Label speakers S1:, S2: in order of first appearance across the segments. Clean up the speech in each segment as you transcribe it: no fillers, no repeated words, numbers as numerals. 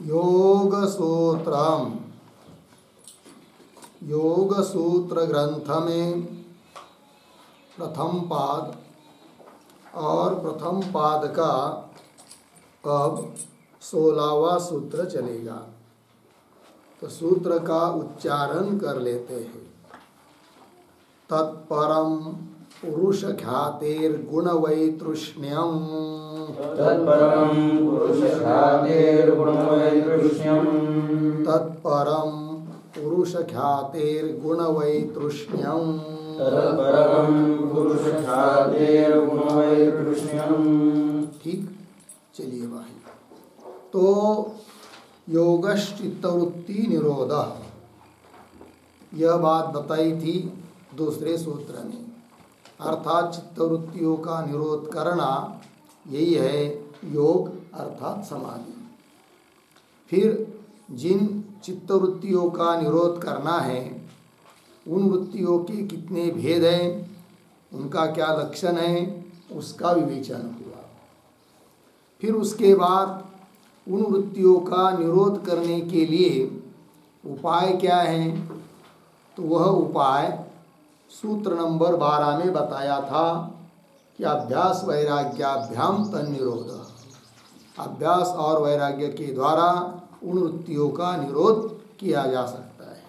S1: योग सूत्र ग्रंथ में प्रथम पाद और प्रथम पाद का अब 16वां सूत्र चलेगा। तो सूत्र का उच्चारण कर लेते हैं। तत्परम पुरुष ख्यातेर्गुण वैतृष्ण्यम
S2: तत्परम पुरुष ख्यातेर्गुण वैतृष्ण्यम
S1: तत्परम पुरुष ख्यातेर्गुण वैतृष्ण्यम
S2: तत्परम पुरुष ख्यातेर्गुण वैतृष्ण्यम।
S1: ठीक, चलिए भाई। तो योगश्चित्तवृत्ति निरोध, यह बात बताई थी दूसरे सूत्र में। अर्थात चित्तवृत्तियों का निरोध करना, यही है योग अर्थात समाधि। फिर जिन चित्तवृत्तियों का निरोध करना है, उन वृत्तियों के कितने भेद हैं, उनका क्या लक्षण है, उसका विवेचन हुआ। फिर उसके बाद उन वृत्तियों का निरोध करने के लिए उपाय क्या है, तो वह उपाय सूत्र नंबर 12 में बताया था कि अभ्यास वैराग्याभ्याम तन्निरोध। अभ्यास और वैराग्य के द्वारा उन वृत्तियों का निरोध किया जा सकता है।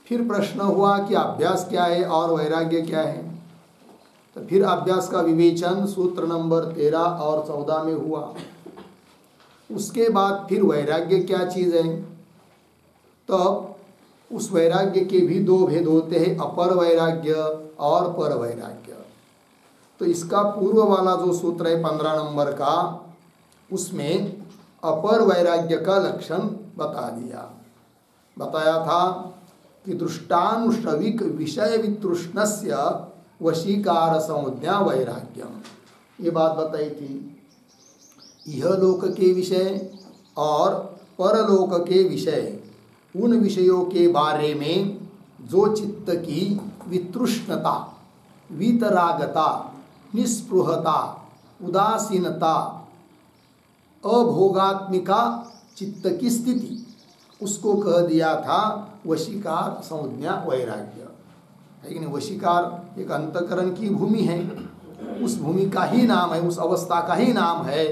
S1: फिर प्रश्न हुआ कि अभ्यास क्या है और वैराग्य क्या है। तो फिर अभ्यास का विवेचन सूत्र नंबर 13 और 14 में हुआ। उसके बाद फिर वैराग्य क्या चीज़ है, तो उस वैराग्य के भी दो भेद होते हैं, अपर वैराग्य और पर वैराग्य। तो इसका पूर्व वाला जो सूत्र है 15 नंबर का, उसमें अपर वैराग्य का लक्षण बताया था कि दृष्टानुश्रविक विषय वितृष्णस्य वशीकार संज्ञा वैराग्यम, ये बात बताई थी। यह लोक के विषय और परलोक के विषय, उन विषयों के बारे में जो चित्त की वितृष्णता, वीतरागता, निस्पृहता, उदासीनता, अभोगात्मिका चित्त की स्थिति, उसको कह दिया था वशीकार संज्ञा वैराग्य। है कि नहीं? वशीकार एक अंतःकरण की भूमि है, उस भूमि का ही नाम है, उस अवस्था का ही नाम है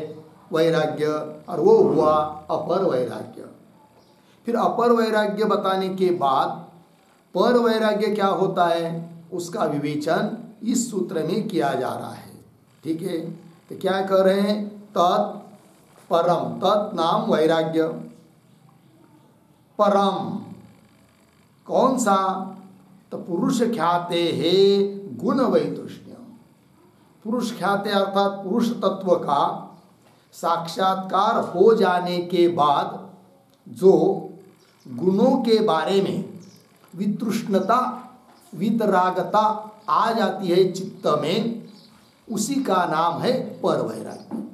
S1: वैराग्य, और वो हुआ अपर वैराग्य। फिर अपर वैराग्य बताने के बाद पर वैराग्य क्या होता है, उसका विवेचन इस सूत्र में किया जा रहा है। ठीक है, तो क्या कह रहे हैं, तत्परम, तत् नाम वैराग्य, परम कौन सा, तो पुरुष ख्याते है गुण वैतृष्ण्यम। पुरुष ख्याते अर्थात पुरुष तत्व का साक्षात्कार हो जाने के बाद जो गुणों के बारे में वितृष्णता, वितरागता आ जाती है चित्त में, उसी का नाम है पर वैराग्य।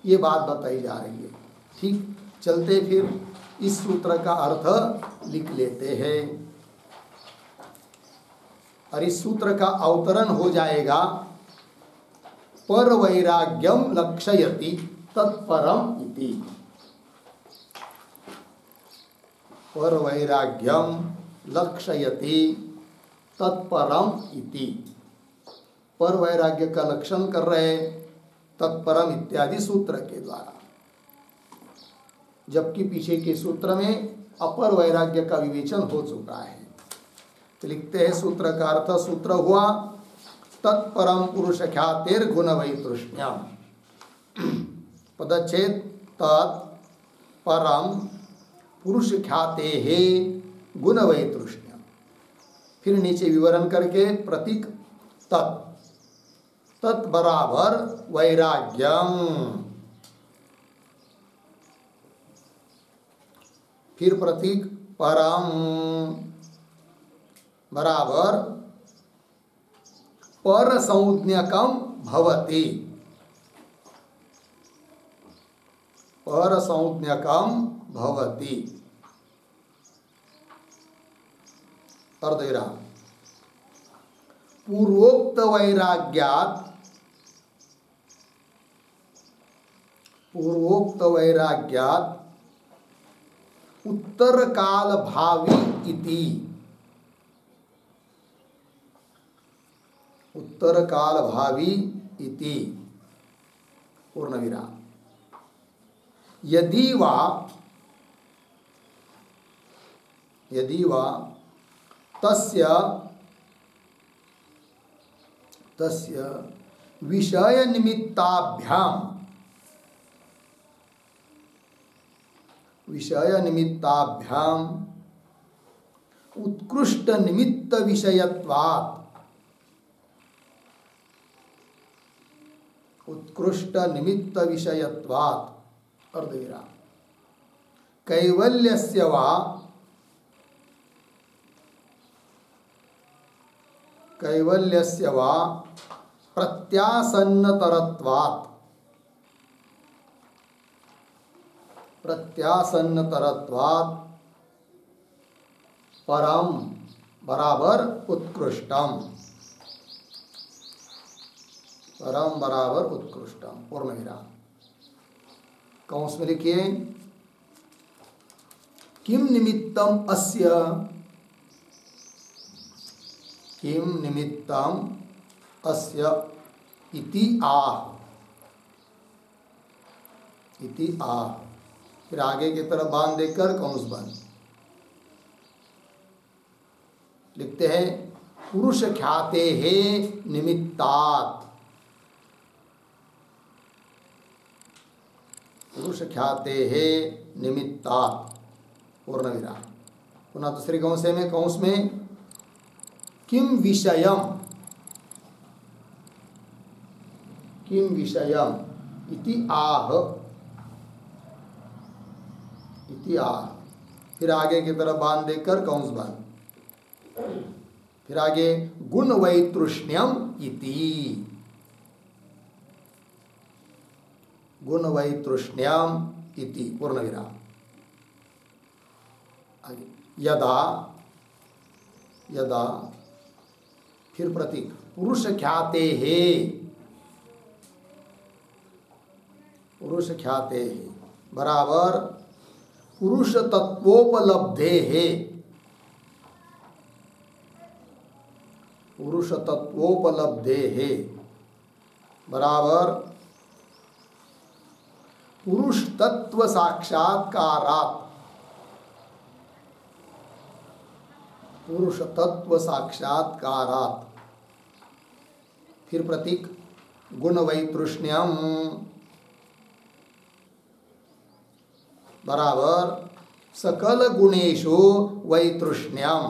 S1: ये बात बताई जा रही है। ठीक, चलते फिर इस सूत्र का अर्थ लिख लेते हैं। और इस सूत्र का अवतरण हो जाएगा, पर वैराग्यम लक्षयति तत्परम इति। पर वैराग्यम लक्षयति तत्परम इति। पर वैराग्य का लक्षण कर रहे तत्परम इत्यादि सूत्र के द्वारा, जबकि पीछे के सूत्र में अपर वैराग्य का विवेचन हो चुका है। तो लिखते हैं सूत्र का अर्थ। सूत्र हुआ तत्परम पुरुष ख्यातेर्गुण वैतृष्ण्यम। पदच्छेद तत्परम पुरुष ख्याते है गुण वैतृष्ण्यम। फिर नीचे विवरण करके प्रतीक तत्, तत् बराबर वैराग्यम। फिर प्रतीक परम बराबर पर संज्ञकम भवति, पर संज्ञकम भवति। और दे रहा पूर्वोक्त वैराग्यात उत्तर काल भावी इति, उत्तर काल भावी इति पूर्णविराम। यदि वा तस्य विषय निमित्ताभ्याम उत्कृष्ट निमित्त विषयत्वात्, उत्कृष्ट निमित्त विषयत्वात् अर्धविराम। कैवल्यस्य वा प्रत्यासन्नतरत्वात्, प्रत्यासन्नतरत्वात् परम बराबर उत्कृष्टम, परम बराबर उत्कृष्टम पूर्णविराम। कौंस में लिखिए किम निमित्तम अस्य, किम निमित्तम अस्य इति आह, इति आह। फिर आगे की तरफ बांध देकर कौंस बंद लिखते हैं पुरुष ख्याते है निमित्तात्, पुरुष ख्याते है निमित्तात् पूर्णविराम। पुनः दूसरे कौंस में किम विषयम, किम विषयम इति आह, इति आह। फिर आगे की तरफ बांध देकर कौंस बंद। फिर आगे गुण वैतृष्ण्यम इति, गुण वैतृष्ण्यम इति पूर्णविराम। आगे यदा, यदा फिर प्रतीक पुरुष ख्याते है, पुरुष ख्याते है बराबर पुरुष तत्वोपलब्धे है, पुरुष तत्वोपलब्धे है बराबर पुरुष तत्व साक्षात्कारात्, पुरुष तत्व साक्षात्कारात्। फिर प्रतीक गुण वैतृष्ण्यम बराबर सकल गुणेषु वैतृष्ण्यम,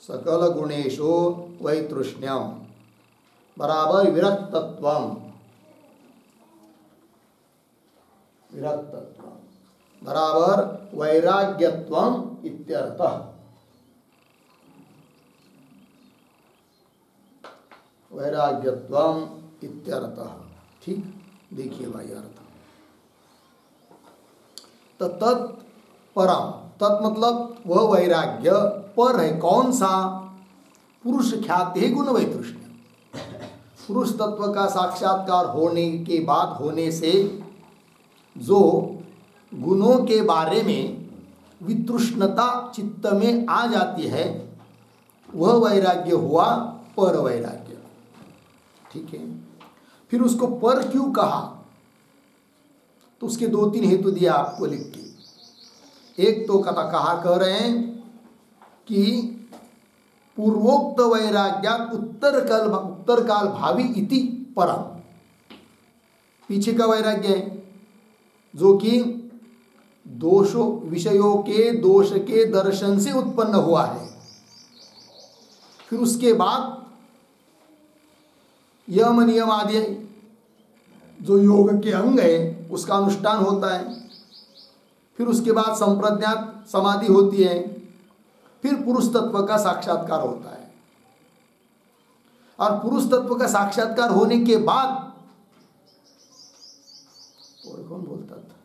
S1: सकल गुणेषु वैतृष्ण्यम बराबर विरक्तत्वम, विरक्तत्वम बराबर वैराग्यत्वम इत्यर्थः, वैराग्यत्वम इत्यर्थः। ठीक, देखिए भाई अर्थ। तो तत्परम, तत् मतलब वह वैराग्य, पर है कौन सा, पुरुष ख्याते गुण वैतृष्ण्य, पुरुष तत्व का साक्षात्कार होने के बाद, होने से जो गुणों के बारे में वितृष्णता चित्त में आ जाती है वह वैराग्य हुआ पर वैराग्य। ठीक है, फिर उसको पर क्यों कहा, तो उसके दो तीन हेतु दिया आपको लिख के। एक तो कह रहे हैं कि पूर्वोक्त वैराग्यात उत्तर काल भावी इति परम, पीछे का वैराग्य है जो कि दोषों विषयों के दोष के दर्शन से उत्पन्न हुआ है। फिर उसके बाद यम नियम आदि जो योग के अंग है उसका अनुष्ठान होता है। फिर उसके बाद संप्रज्ञात समाधि होती है। फिर पुरुष तत्व का साक्षात्कार होता है। और पुरुष तत्व का साक्षात्कार होने के बाद और कौन बोलता था,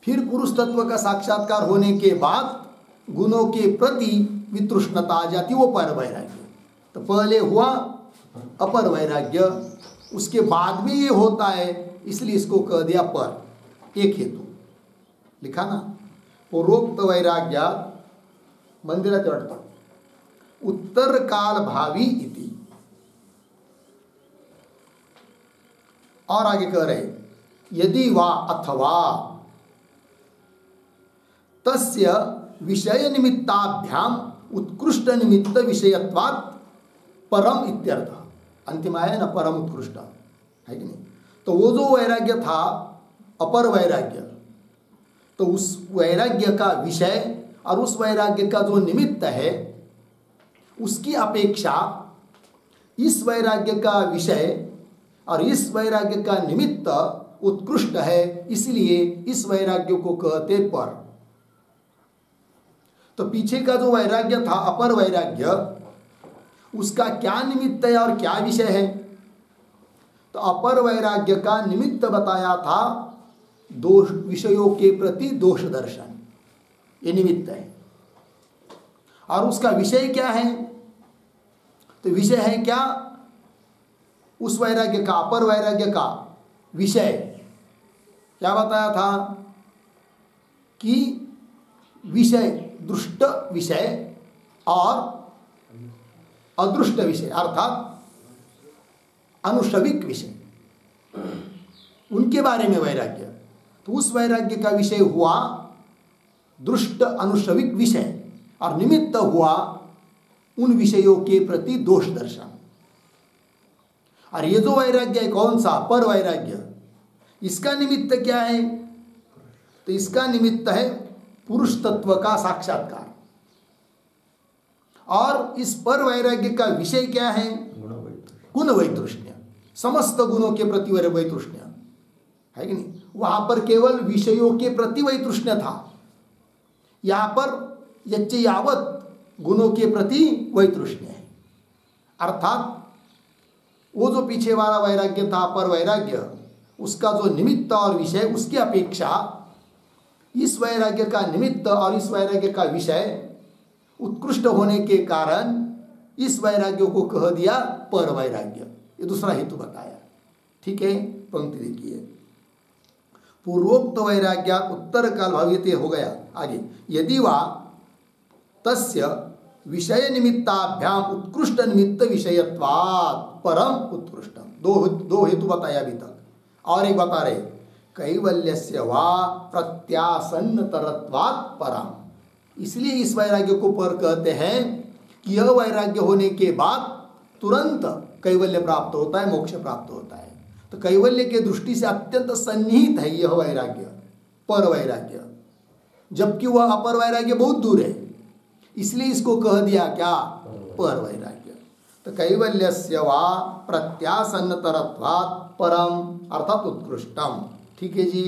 S1: फिर पुरुष तत्व का साक्षात्कार होने के बाद गुणों के प्रति वितृष्णता आ जाती, वो पर वैराग्य। तो पहले हुआ अपर वैराग्य, उसके बाद में ये होता है, इसलिए इसको कह दिया पर। एक हेतु लिखा ना, पूर्वोक्त वैराग्या मंदिरात वाटतं उत्तर काल भावी इति। और आगे कह रहे यदि वा अथवा तस्य विषय निमित्ताभ्याम उत्कृष्ट निमित्त विषयत्वात् परम इत्यर्थ। अंतिम आया ना, परम उत्कृष्ट है कि नहीं। तो वो जो वैराग्य था अपर वैराग्य, तो उस वैराग्य का विषय और उस वैराग्य का जो निमित्त है उसकी अपेक्षा इस वैराग्य का विषय और इस वैराग्य का निमित्त उत्कृष्ट है, इसलिए इस वैराग्य को कहते पर। तो पीछे का जो वैराग्य था अपर वैराग्य, उसका क्या निमित्त है और क्या विषय है। तो अपर वैराग्य का निमित्त बताया था दोष विषयों के प्रति दोष दर्शन, ये निमित्त है। और उसका विषय क्या है, तो विषय है क्या, उस वैराग्य का अपर वैराग्य का विषय क्या बताया था कि विषय दृष्ट विषय और अदृष्ट विषय अर्थात अनुश्रविक विषय, उनके बारे में वैराग्य। तो उस वैराग्य का विषय हुआ दृष्ट अनुश्रविक विषय और निमित्त हुआ उन विषयों के प्रति दोष दर्शन। और ये जो वैराग्य है कौन सा, पर वैराग्य, इसका निमित्त क्या है, तो इसका निमित्त है पुरुष तत्व का साक्षात्कार। और इस पर वैराग्य का विषय क्या है, गुण वैतृष्ण्य, समस्त गुणों के प्रति वैतृष्ण्य है कि नहीं। वहां पर केवल विषयों के प्रति वैतृष्ण्य था, यहां पर यच्च यावत गुणों के प्रति वैतृष्ण्य है। अर्थात वो जो पीछे वाला वैराग्य था पर वैराग्य, उसका जो निमित्त और विषय, उसकी अपेक्षा इस वैराग्य का निमित्त और इस वैराग्य का विषय उत्कृष्ट होने के कारण इस वैराग्य को कह दिया पर वैराग्य। ये दूसरा हेतु बताया। ठीक है, पंक्ति देखिए, पूर्वोक्त वैराग्या उत्तर काल भावित हो गया। आगे यदि वा तस्य विषय निमित्ताभ्याम उत्कृष्ट निमित्त विषयत्वात् परम उत्कृष्टम। दो हेतु बताया अभी तक, और एक बता रहे कैवल्यस्य वा प्रत्यासन्न तरत्वात् परम। इसलिए इस वैराग्य को पर कहते हैं कि यह वैराग्य होने के बाद तुरंत कैवल्य प्राप्त होता है, मोक्ष प्राप्त होता है। तो कैवल्य के दृष्टि से अत्यंत सन्निहित है यह वैराग्य, पर वैराग्य, जबकि वह अपर वैराग्य बहुत दूर है, इसलिए इसको कह दिया क्या, पर वैराग्य। तो कैवल्यस्य वा प्रत्यासन्न तरत्वात् परम अर्थात उत्कृष्टम। ठीक है जी।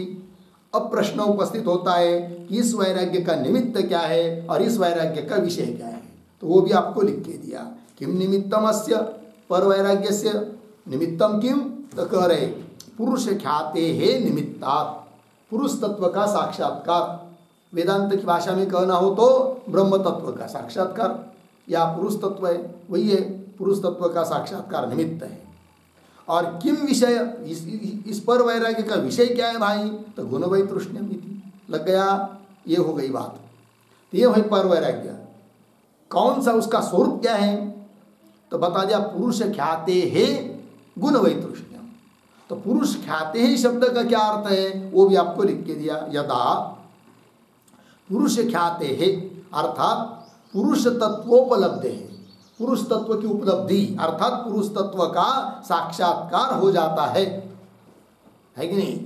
S1: अब प्रश्न उपस्थित होता है कि इस वैराग्य का निमित्त क्या है और इस वैराग्य का विषय क्या है। तो वो भी आपको लिख के दिया, किम निमित्तम अस्य पर वैराग्यस्य निमित्तम किम, तो कह रहे पुरुष ख्याते है निमित्तात्, पुरुष तत्व का साक्षात्कार। वेदांत की भाषा में कहना हो तो ब्रह्म तत्व का साक्षात्कार, या पुरुष तत्व है वही है, पुरुष तत्व का साक्षात्कार निमित्त है। और किम विषय, इस पर वैराग्य का विषय क्या है भाई, तो गुण वैतृष्ण्यम लग गया, ये हो गई बात। तो ये भाई पर वैराग्य कौन सा, उसका स्वरूप क्या है, तो बता दिया पुरुष ख्याते है गुण वैतृष्ण्यम। तो पुरुष ख्याते है शब्द का क्या अर्थ है वो भी आपको लिख के दिया। यदा पुरुष ख्याते है अर्थात पुरुष तत्वोपलब्ध है, पुरुष तत्व की उपलब्धि अर्थात पुरुष तत्व का साक्षात्कार हो जाता है कि नहीं।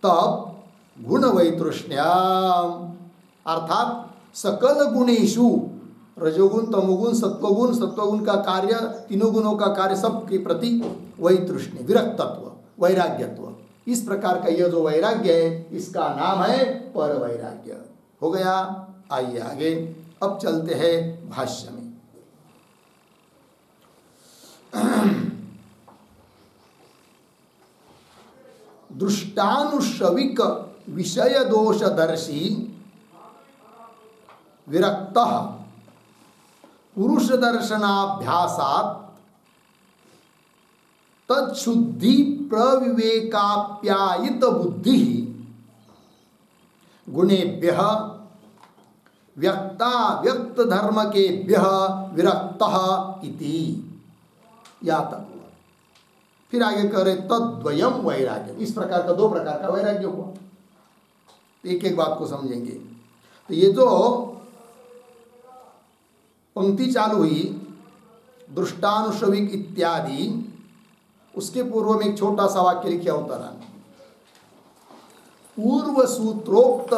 S1: तब गुण वैतृष्ण्याम अर्थात सकल गुणेषु, रजोगुण तमोगुण सत्वगुण, सत्वगुण का कार्य, तीनों गुणों का कार्य, सब के प्रति वैतृष्ण्य, विरक्तत्व, वैराग्यत्व, इस प्रकार का यह जो वैराग्य है इसका नाम है पर वैराग्य। हो गया। आइए आगे अब चलते हैं भाष्य में। दृष्टानुश्रविक विषय दोषदर्शी विरक्तः पुरुष दर्शनाभ्यासात् तत्शुद्धि प्रविवेकाप्यायित बुद्धि गुणेभ्यः व्यक्ता व्यक्त धर्म के विरक्तः इति। या तक हुआ। फिर आगे कह रहे तद्वयम वैराग्य। इस प्रकार का दो प्रकार का वैराग्य हुआ। एक एक बात को समझेंगे। तो ये जो पंक्ति चालू हुई दृष्टानुश्रविक इत्यादि, उसके पूर्व में एक छोटा सा वाक्य लिखा उतरा। पूर्व सूत्रोक्त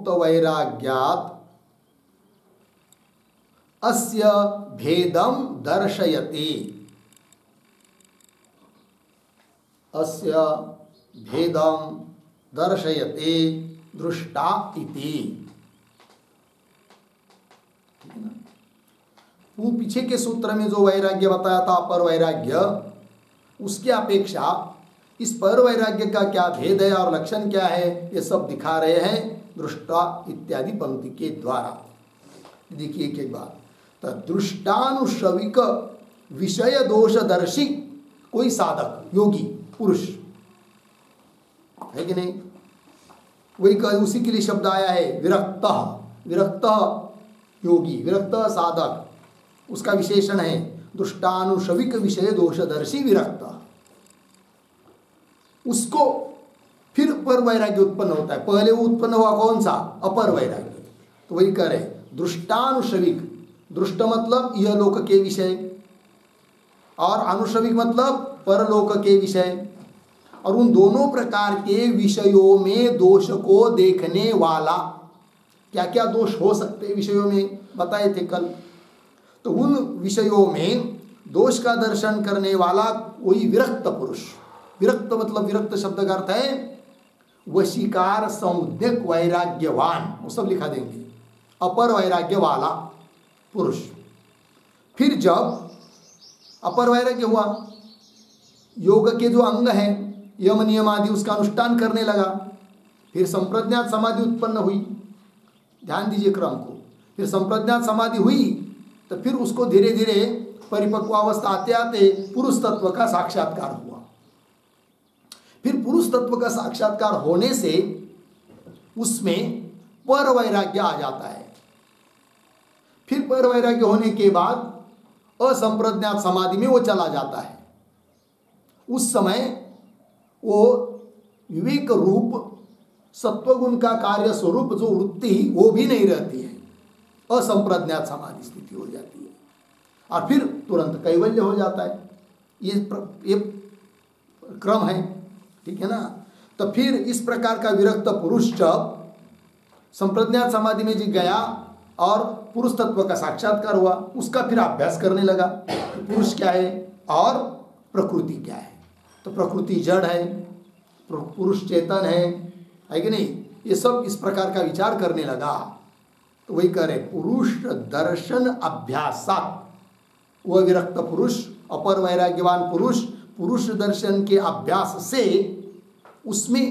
S1: वैराग्यात अस्य भेदं दर्शयति। अस्य भेदं दर्शयति दृष्टा इति। वो पीछे के सूत्र में जो वैराग्य बताया था अपर वैराग्य, उसकी अपेक्षा इस पर वैराग्य का क्या भेद है और लक्षण क्या है, ये सब दिखा रहे हैं दृष्टा इत्यादि पंक्ति के द्वारा। देखिए एक एक बात। तो दृष्टानुश्रविक विषय दोषदर्शी कोई साधक योगी पुरुष है कि नहीं, वही उसी के लिए शब्द आया है विरक्त। विरक्त योगी, विरक्त साधक, उसका विशेषण है दृष्टानुश्रविक विषय दोषदर्शी विरक्त। उसको फिर पर वैराग्य उत्पन्न होता है। पहले वो उत्पन्न हुआ कौन सा, अपर वैराग्य। तो वही कह रहे दृष्टानुश्रविक। दृष्ट मतलब यह लोक के विषय और अनुश्रविक मतलब परलोक के विषय, और उन दोनों प्रकार के विषयों में दोष को देखने वाला। क्या क्या दोष हो सकते विषयों में बताए थे कल। तो उन विषयों में दोष का दर्शन करने वाला कोई विरक्त पुरुष। विरक्त मतलब, विरक्त शब्द का अर्थ है वशीकार समुद्यक वैराग्यवान, वो सब लिखा देंगे। अपर वैराग्य वाला पुरुष। फिर जब अपर वैराग्य हुआ, योग के जो अंग हैं यम नियम आदि उसका अनुष्ठान करने लगा। फिर संप्रज्ञात समाधि उत्पन्न हुई। ध्यान दीजिए क्रम को। फिर संप्रज्ञात समाधि हुई तो फिर उसको धीरे धीरे परिपक्वावस्था आते आते पुरुष तत्व का साक्षात्कार हुआ। फिर पुरुष तत्व का साक्षात्कार होने से उसमें पर वैराग्य आ जाता है। फिर पर वैराग्य होने के बाद असंप्रज्ञात समाधि में वो चला जाता है। उस समय वो विवेक रूप सत्वगुण का कार्य स्वरूप जो वृत्ति वो भी नहीं रहती है, असंप्रज्ञात समाधि स्थिति हो जाती है और फिर तुरंत कैवल्य हो जाता है। ये क्रम है, ठीक है ना। तो फिर इस प्रकार का विरक्त पुरुष जब संप्रज्ञात समाधि में जी गया और पुरुष तत्व का साक्षात्कार हुआ, उसका फिर अभ्यास करने लगा पुरुष क्या है और प्रकृति क्या है। तो प्रकृति जड़ है, पुरुष चेतन है कि नहीं, ये सब इस प्रकार का विचार करने लगा। तो वही कह रहे पुरुष दर्शन अभ्यासात। वह विरक्त पुरुष, अपर वैराग्यवान पुरुष, पुरुष दर्शन के अभ्यास से उसमें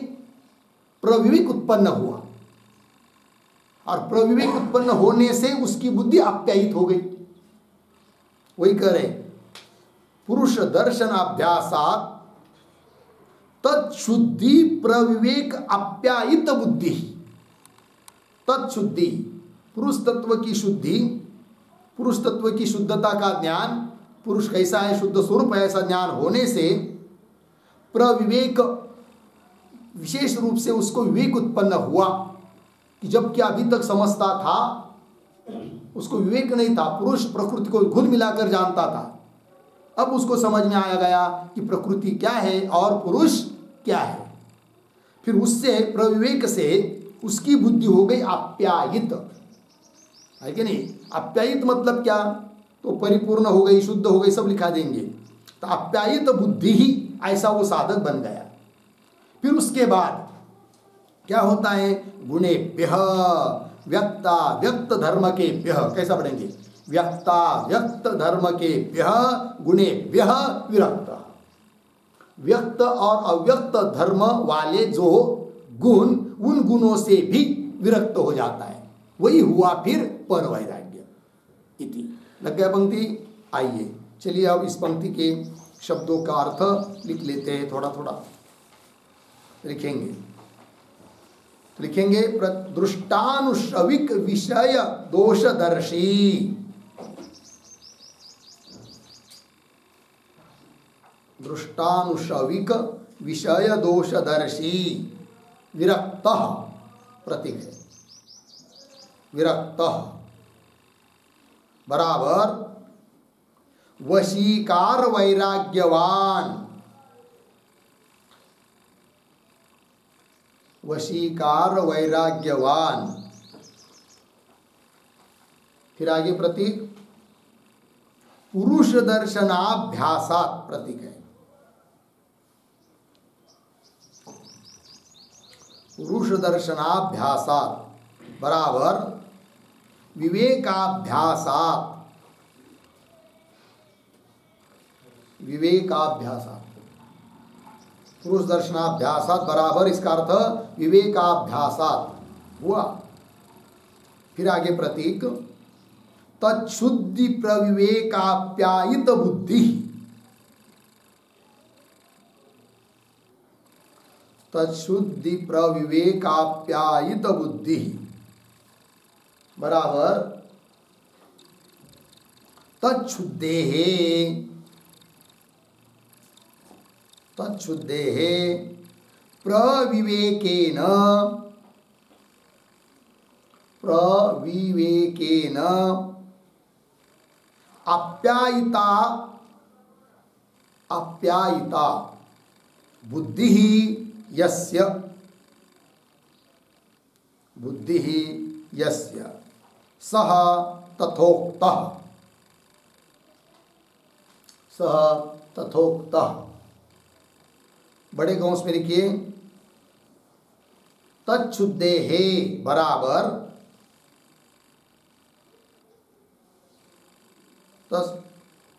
S1: प्रविवेक उत्पन्न हुआ और प्रविवेक उत्पन्न होने से उसकी बुद्धि आप्यायित हो गई। वही कह रहे पुरुष दर्शन अभ्यासात तत्शुद्धि प्रविवेक आप्यायित बुद्धि। तत्शुद्धि पुरुष तत्व की शुद्धि, पुरुष तत्व की शुद्धता का ज्ञान, पुरुष कैसा है, शुद्ध स्वरूप है, ऐसा ज्ञान होने से प्रविवेक, विशेष रूप से उसको विवेक उत्पन्न हुआ कि जब क्या अभी तक समझता था उसको विवेक नहीं था, पुरुष प्रकृति को घुल मिलाकर जानता था। अब उसको समझ में आया गया कि प्रकृति क्या है और पुरुष क्या है। फिर उससे प्रविवेक से उसकी बुद्धि हो गई आप्यायित, है कि नहीं। आप्यायित मतलब क्या, तो परिपूर्ण हो गई, शुद्ध हो गई, सब लिखा देंगे। तो आप्यायित बुद्धि ही ऐसा वो साधक बन गया। फिर उसके बाद क्या होता है, गुणेभ्यः व्यक्ता व्यक्त धर्म के भ्यः, कैसा पढ़ेंगे, व्यक्ता व्यक्त धर्म के भ्यः गुणेभ्यः विरक्त। व्यक्त और अव्यक्त धर्म वाले जो गुण, उन गुणों से भी विरक्त हो जाता है। वही हुआ फिर पर वैराग्य इति। लग गया पंक्ति। आइए चलिए अब इस पंक्ति के शब्दों का अर्थ लिख लेते हैं। थोड़ा थोड़ा लिखेंगे। दृष्टानुश्रविक विषय दोषदर्शी, दृष्टानुश्रविक विषय दोषदर्शी विरक्त प्रतीक है। विरक्त बराबर वशीकार वैराग्यवान, वशीकार वैराग्यवान। फिर आगे प्रतीक पुरुष दर्शनाभ्यासात प्रतीक है। पुरुष दर्शनाभ्यासात बराबर विवेकाभ्यासात, विवेकाभ्यासात। पुरुष दर्शनाभ्यासात बराबर इसका अर्थ विवेकाभ्यासात हुआ। फिर आगे प्रतीक तच्छुद्धि प्रविवेकाप्यायित बुद्धि, तच्छुद्धि प्रविवेकाप्यायित बुद्धि बराबर तच्छुद्धेः, तच्छुद्धेः प्रविवेकेन, प्रविवेकेन आप्यायिता, आप्यायिता बुद्धि यस्य, बुद्धि यस्य सह तथोक्तः, सह तथोक्तः। बड़े गौंस में लिखिए तच्छुद्धेः बराबर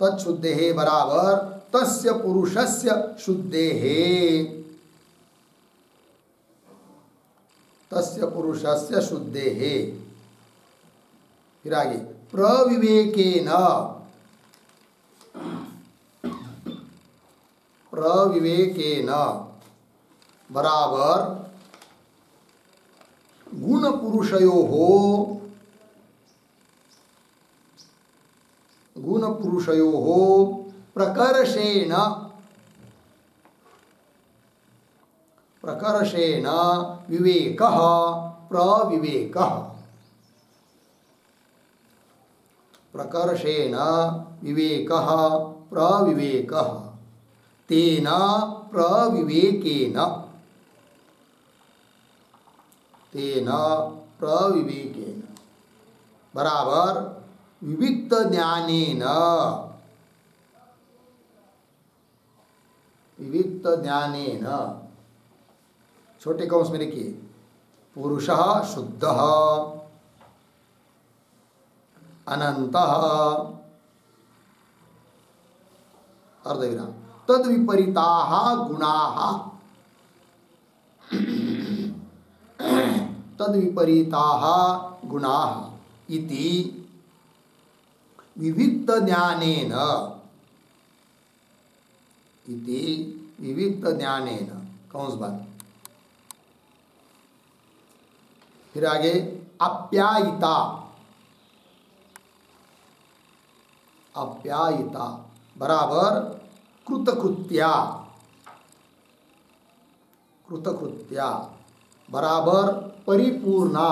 S1: तच्छुद्धेः बराबर तस्य पुरुषस्य शुद्धेः, तस्य पुरुषस्य शुद्धेः। फिर आगे प्रविवेकेन, प्रविवेकेन बराबर गुण पुरुषयोः, गुण पुरुषयोः प्रकर्षेण, प्रकर्षेण विवेकः प्रविवेकः, प्रकर्षेण विवेकः प्रविवेकः। तेन प्रविवेकेन, तेन प्रविवेकेन बराबर विविक्त ज्ञानेन, विविक्त ज्ञानेन। छोटे कौंस में लिखिए पुरुषः शुद्धः अनन्तः अर्धविराम तद विपरीताः गुणाः, तद विपरीताः गुणाः इति विविक्त ज्ञानेन, इति विविक्त ज्ञानेन कौंस बंद। फिर आगे आप्यायिता, आप्यायिता बराबर कृतकृत्या, कृतकृत्या बराबर परिपूर्णा,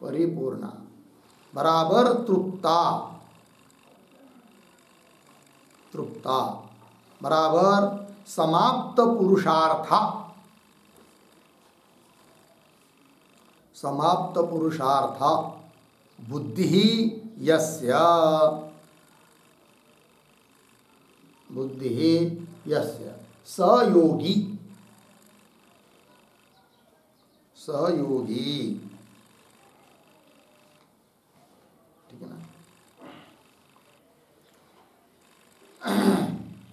S1: परिपूर्णा बराबर तृप्ता, तृप्ता बराबर समाप्त पुरुषार्थ, समाप्त पुरुषार्थ। बुद्धि यस्य, बुद्धि यस्य स योगी, स योगी। ठीक है ना।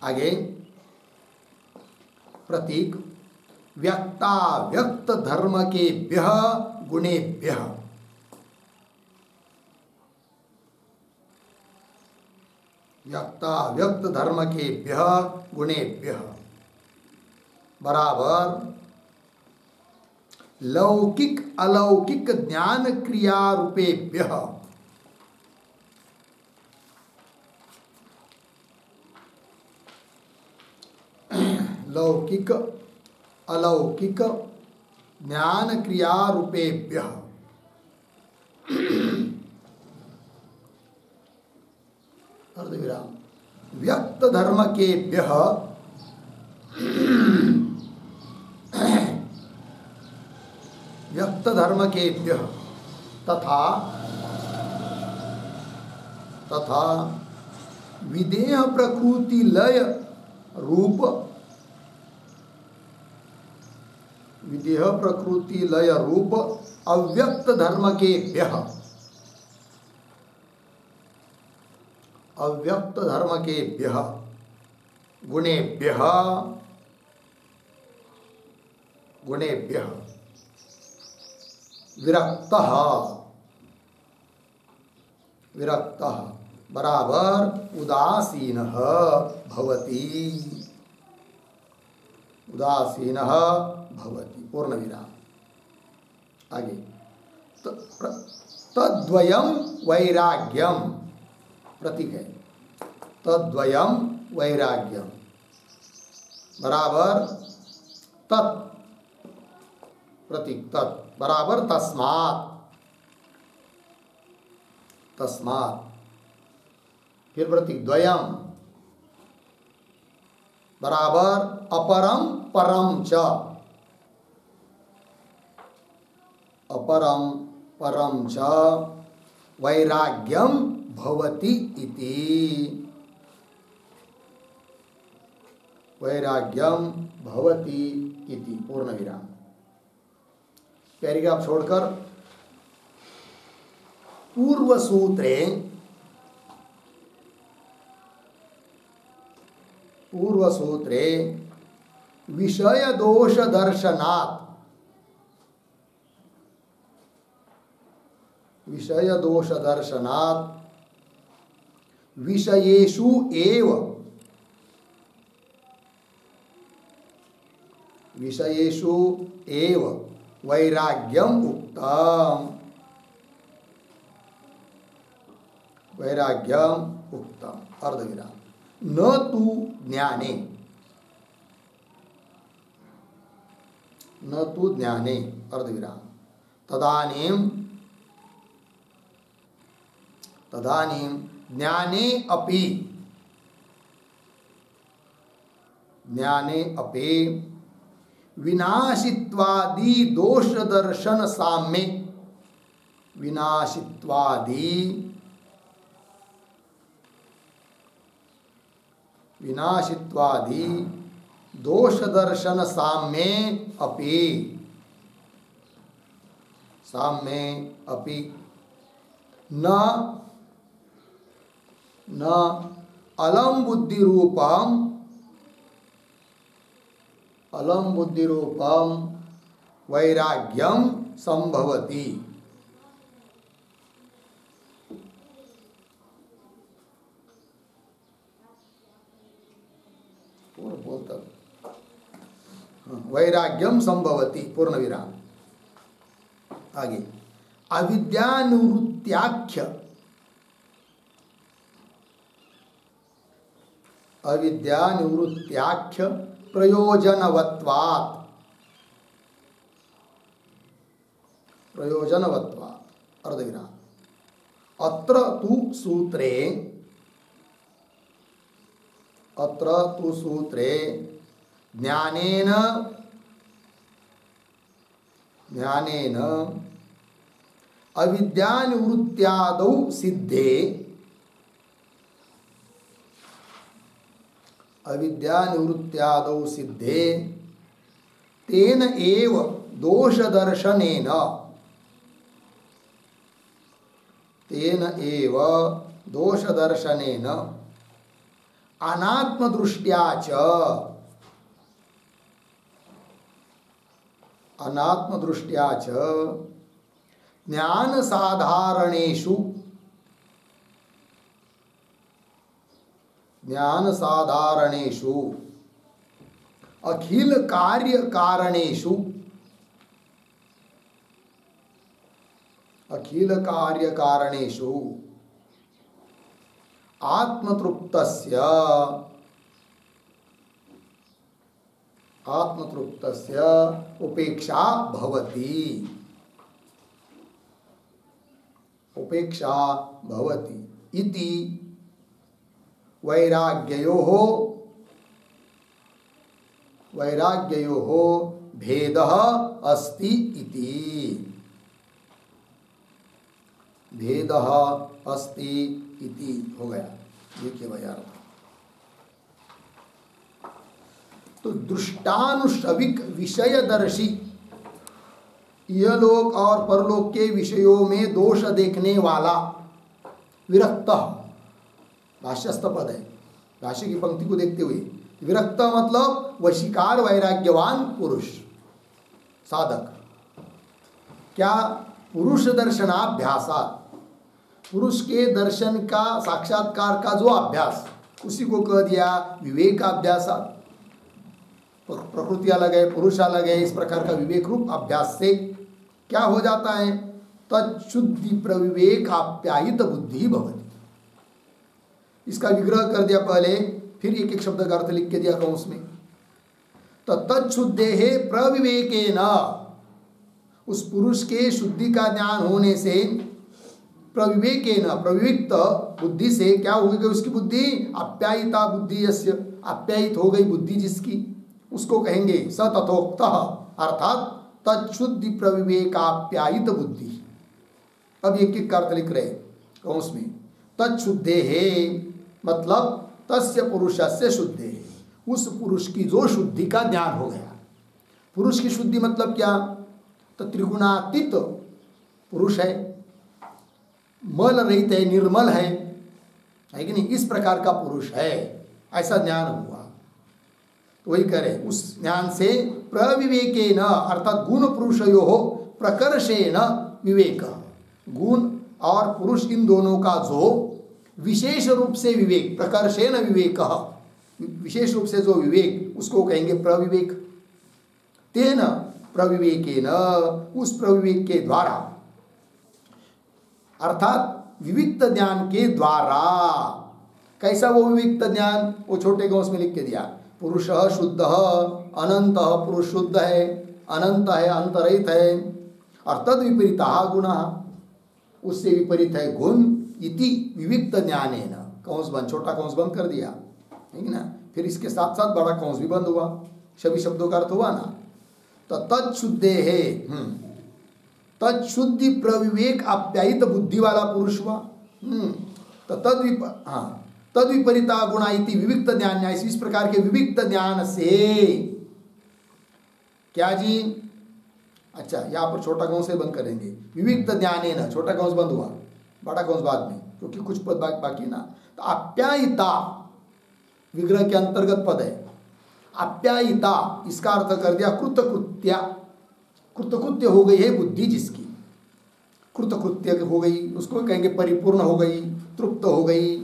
S1: आगे प्रतीक व्यक्ताव्यक्त धर्म के गुणेभ्यः। व्यक्ताव्यक्त धर्म के गुणेभ्यः बराबर लौकिक अलौकिक ज्ञान क्रिया रूपेभ्यः। लौकिक अलौकिक ज्ञान क्रिया रूपेभ्यः। अर्धविराम व्यक्त धर्म केभ्यः व्यक्त धर्म केभ्यः तथा तथा विदेह प्रकृति लय रूप विदेह प्रकृति लय रूप अव्यक्त धर्म केभ्यः अव्यक्त धर्म केभ्यः गुणेभ्यः गुणेभ्यः विरक्तः विरक्तः बराबर उदासीनः भवति उदासीनः भवति। पूर्ण विराम। आगे तद्वयम वैराग्यम प्रतीक है। तद्वयम वैराग्यम बराबर तत् प्रतीक तत् बराबर तस्मात् तस्मात् फिर प्रतीक द्वयम बराबर अपरम परम च अपरम परम च वैराग्यम भवति इति वैराग्यम भवति इति। पूर्ण विराम। पैराग्राफ छोड़कर पूर्व सूत्रे विषय दोष दर्शनात् विषयेषु एव वैराग्यम उक्तम अर्धविराम। न तु ज्ञाने अर्धविराम। तदानीं ज्ञाने अपि विनाशित्वादि दोष दर्शन साम्ये विनाशित्वादि दोष दर्शन साम्ये अपि न अलम बुद्धि रूपम वैराग्यम संभवति। वैराग्यम संभवति। पूर्ण विराम। आगे अविद्यानिवृत्त्याख्य प्रयोजनवत्वात् अर्धविराम। अत्र तु सूत्रे ज्ञानेन अविद्यानिवृत्त्यादौ सिद्धे तेन एव दोषदर्शनेन अनात्मदृष्ट्या च अनात्म दृष्टिया च ज्ञान साधारणेषु अखिल कार्य कारणेषु आत्मतृप्तस्य उपेक्षा भवति इति वैराग्ययोः भेदः अस्ति इति हो गया। देखिए भाई यार, तो दृष्टानुश्रविक विषयदर्शी यह लोक और परलोक के विषयों में दोष देखने वाला विरक्त, भाष्यस्थ पद है, भाष्य की पंक्ति को देखते हुए विरक्त मतलब वशीकार वैराग्यवान पुरुष साधक। क्या? पुरुष दर्शनाभ्यासात, पुरुष के दर्शन का साक्षात्कार का जो अभ्यास, उसी को कह दिया विवेकाभ्यासात। प्रकृति अलग है, पुरुष अलग है, इस प्रकार का विवेक रूप अभ्यास से क्या हो जाता है? तत्शुद्धि प्रविवेक आप्यायित बुद्धि भवति। इसका विग्रह कर दिया पहले, फिर एक एक शब्द का अर्थ लिख के दिया कौंस में। तो तत्शुद्धेः प्रविवेकेन, उस पुरुष के शुद्धि का ज्ञान होने से, प्रविवेकेन प्रविविक्त बुद्धि से क्या हो गई उसकी बुद्धि? आप्यायिता बुद्धि यस्य, आप्यायित हो गई बुद्धि जिसकी, उसको कहेंगे स तथोक्तः, अर्थात तत्शुद्धि प्रविवेकाप्यायित बुद्धि। अब एक एक अर्थ लिख रहे कौंस में। तत्शुद्धेः मतलब तस्य पुरुषस्य शुद्धेः, उस पुरुष की जो शुद्धि का ज्ञान हो गया। पुरुष की शुद्धि मतलब क्या? तो त्रिगुणातीत पुरुष है, मल रहित है, निर्मल है कि नहीं? इस प्रकार का पुरुष है, ऐसा ज्ञान हुआ। तो वही करे, उस ज्ञान से प्रविवेकेन अर्थात गुण पुरुषयोः प्रकर्षेण विवेक, गुण और पुरुष इन दोनों का जो विशेष रूप से विवेक, प्रकर्षेण विवेक, विशेष रूप से जो विवेक, उसको कहेंगे प्रविवेक। तेन प्रविवेकेन, उस प्रविवेक के द्वारा, अर्थात विविक्त ज्ञान के द्वारा। कैसा वो विविक्त ज्ञान? वो छोटे कौंस में लिख के दिया। पुरुष शुद्ध, अनंत, पुरुष शुद्ध है, अनंत है, अंतरहित है, और तद विपरीता गुण, उससे विपरीत है गुण। इति विविक्त ज्ञानेन, कौंस बंद, छोटा कौंस बंद कर दिया, ठीक ना? फिर इसके साथ साथ बड़ा कौंस भी बंद हुआ, सभी शब्दों का अर्थ हुआ ना। तो तत्शुद्धेः, तत्शुद्धि प्रविवेक आप्यायित बुद्धि वाला पुरुष हुआ। तो तद विपरीता गुणा इति विविक्त ज्ञान, इस प्रकार के विविक्त ज्ञान से क्या जी? अच्छा, यहाँ पर छोटा कौंस से बंद करेंगे। विविक्त ज्ञानेन, छोटा कौंस बंद हुआ, बड़ा कौंस बाद में, क्योंकि कुछ पद बाकी ना। तो आप्यायिता विग्रह के अंतर्गत पद है। आप्यायिता इसका अर्थ कर दिया कृतकृत्या, कृतकृत्य हो गई है बुद्धि जिसकी, कृतकृत्य हो गई, उसको कहेंगे परिपूर्ण हो गई, तृप्त हो गई,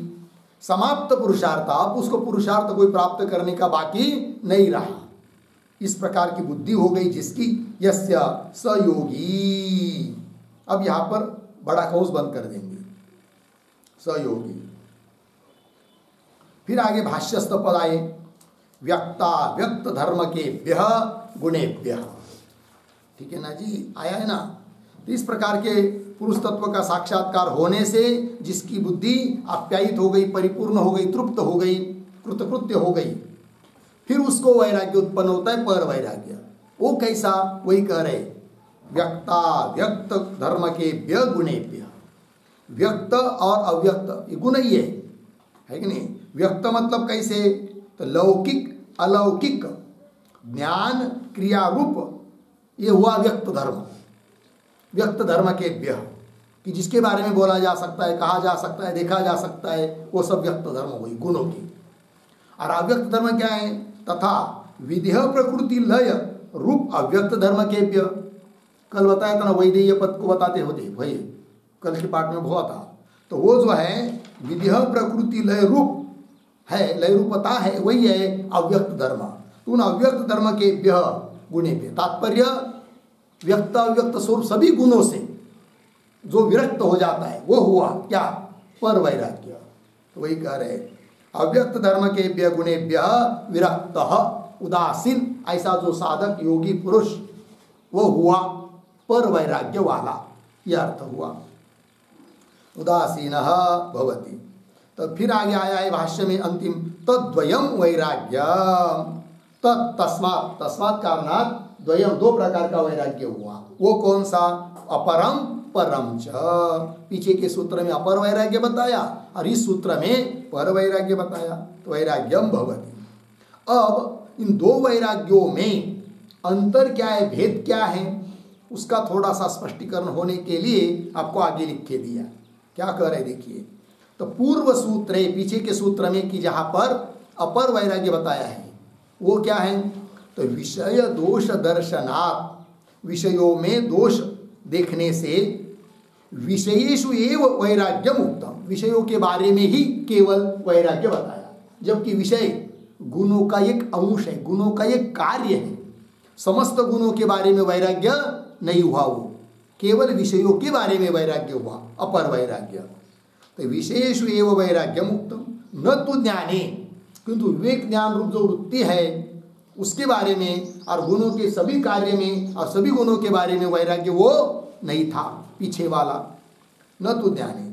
S1: समाप्त पुरुषार्थ, अब उसको पुरुषार्थ कोई प्राप्त करने का बाकी नहीं रहा। इस प्रकार की बुद्धि हो गई जिसकी, यस्य स योगी। अब यहाँ पर बड़ा कौंस बंद कर देंगे, स योगी। फिर आगे भाष्यस्थ पद आए, व्यक्ता व्यक्त धर्म के व्यह गुणेभ्य, ठीक है ना जी, आया है ना। तो इस प्रकार के पुरुष तत्व का साक्षात्कार होने से जिसकी बुद्धि आप्यायित हो गई, परिपूर्ण हो गई, तृप्त हो गई, कृतकृत्य हो गई, फिर उसको वैराग्य उत्पन्न होता है, पर वैराग्य। वो कैसा? वही कह रहे, व्यक्ता व्यक्त धर्म के व्यय गुणेभ्य। व्यक्त और अव्यक्त ये गुण ही है कि नहीं? व्यक्त मतलब कैसे? तो लौकिक अलौकिक ज्ञान क्रिया रूप, ये हुआ व्यक्त धर्म। व्यक्त धर्म के व्यय, कि जिसके बारे में बोला जा सकता है, कहा जा सकता है, देखा जा सकता है, वो सब व्यक्त धर्म हुई गुणों की। और अव्यक्त धर्म क्या है? तथा विधेय प्रकृति लय रूप अव्यक्त धर्म केभ्य, कल बताया था ना वैदेय पद को बताते होते वही कल के पाठ में हुआ था। तो वो जो है विदेह प्रकृति लय रूप है, लय रूपता है, वही है अव्यक्त धर्म। तो उन अव्यक्त धर्म के गुणे पे तात्पर्य व्यक्त अव्यक्त स्वरूप सभी गुणों से जो विरक्त हो जाता है वो हुआ क्या, पर वैराग्य। तो वही कह रहे अव्यक्त धर्म के गुणेभ्य विरक्त उदासीन, ऐसा जो साधक योगी पुरुष वो हुआ पर वैराग्य वाला, यह अर्थ हुआ उदासीन भवति। तो फिर आगे आया है भाष्य में अंतिम तद्वयम वैराग्य, तस्मात् तस्मात् कारणात् द्वयम, दो प्रकार का वैराग्य हुआ। वो कौन सा, अपरम परम च। पीछे के सूत्र में अपर वैराग्य बताया और इस सूत्र में पर वैराग्य बताया, तो वैराग्यम भवति। अब इन दो वैराग्यों में अंतर क्या है, भेद क्या है, उसका थोड़ा सा स्पष्टीकरण होने के लिए आपको आगे लिख के दिया। क्या कह रहे देखिए, तो पूर्व सूत्रे, पीछे के सूत्र में कि जहाँ पर अपर वैराग्य बताया है वो क्या है, तो विषय दोष दर्शनात्, विषयों में दोष देखने से विषयेषु एव वैराग्यम उक्तम, विषयों के बारे में ही केवल वैराग्य बताया, जबकि विषय गुणों का एक अंश है, गुणों का एक कार्य है। समस्त गुणों के बारे में वैराग्य नहीं हुआ, वो केवल विषयों के बारे में वैराग्य हुआ, अपर वैराग्य। तो विशेषु एव वैराग्यम उक्तम, न तो ज्ञाने, किंतु विवेक ज्ञान रूप जो वृत्ति है उसके बारे में और गुणों के सभी कार्य में और सभी गुणों के बारे में वैराग्य वो नहीं था, पीछे वाला न तो ज्ञाने।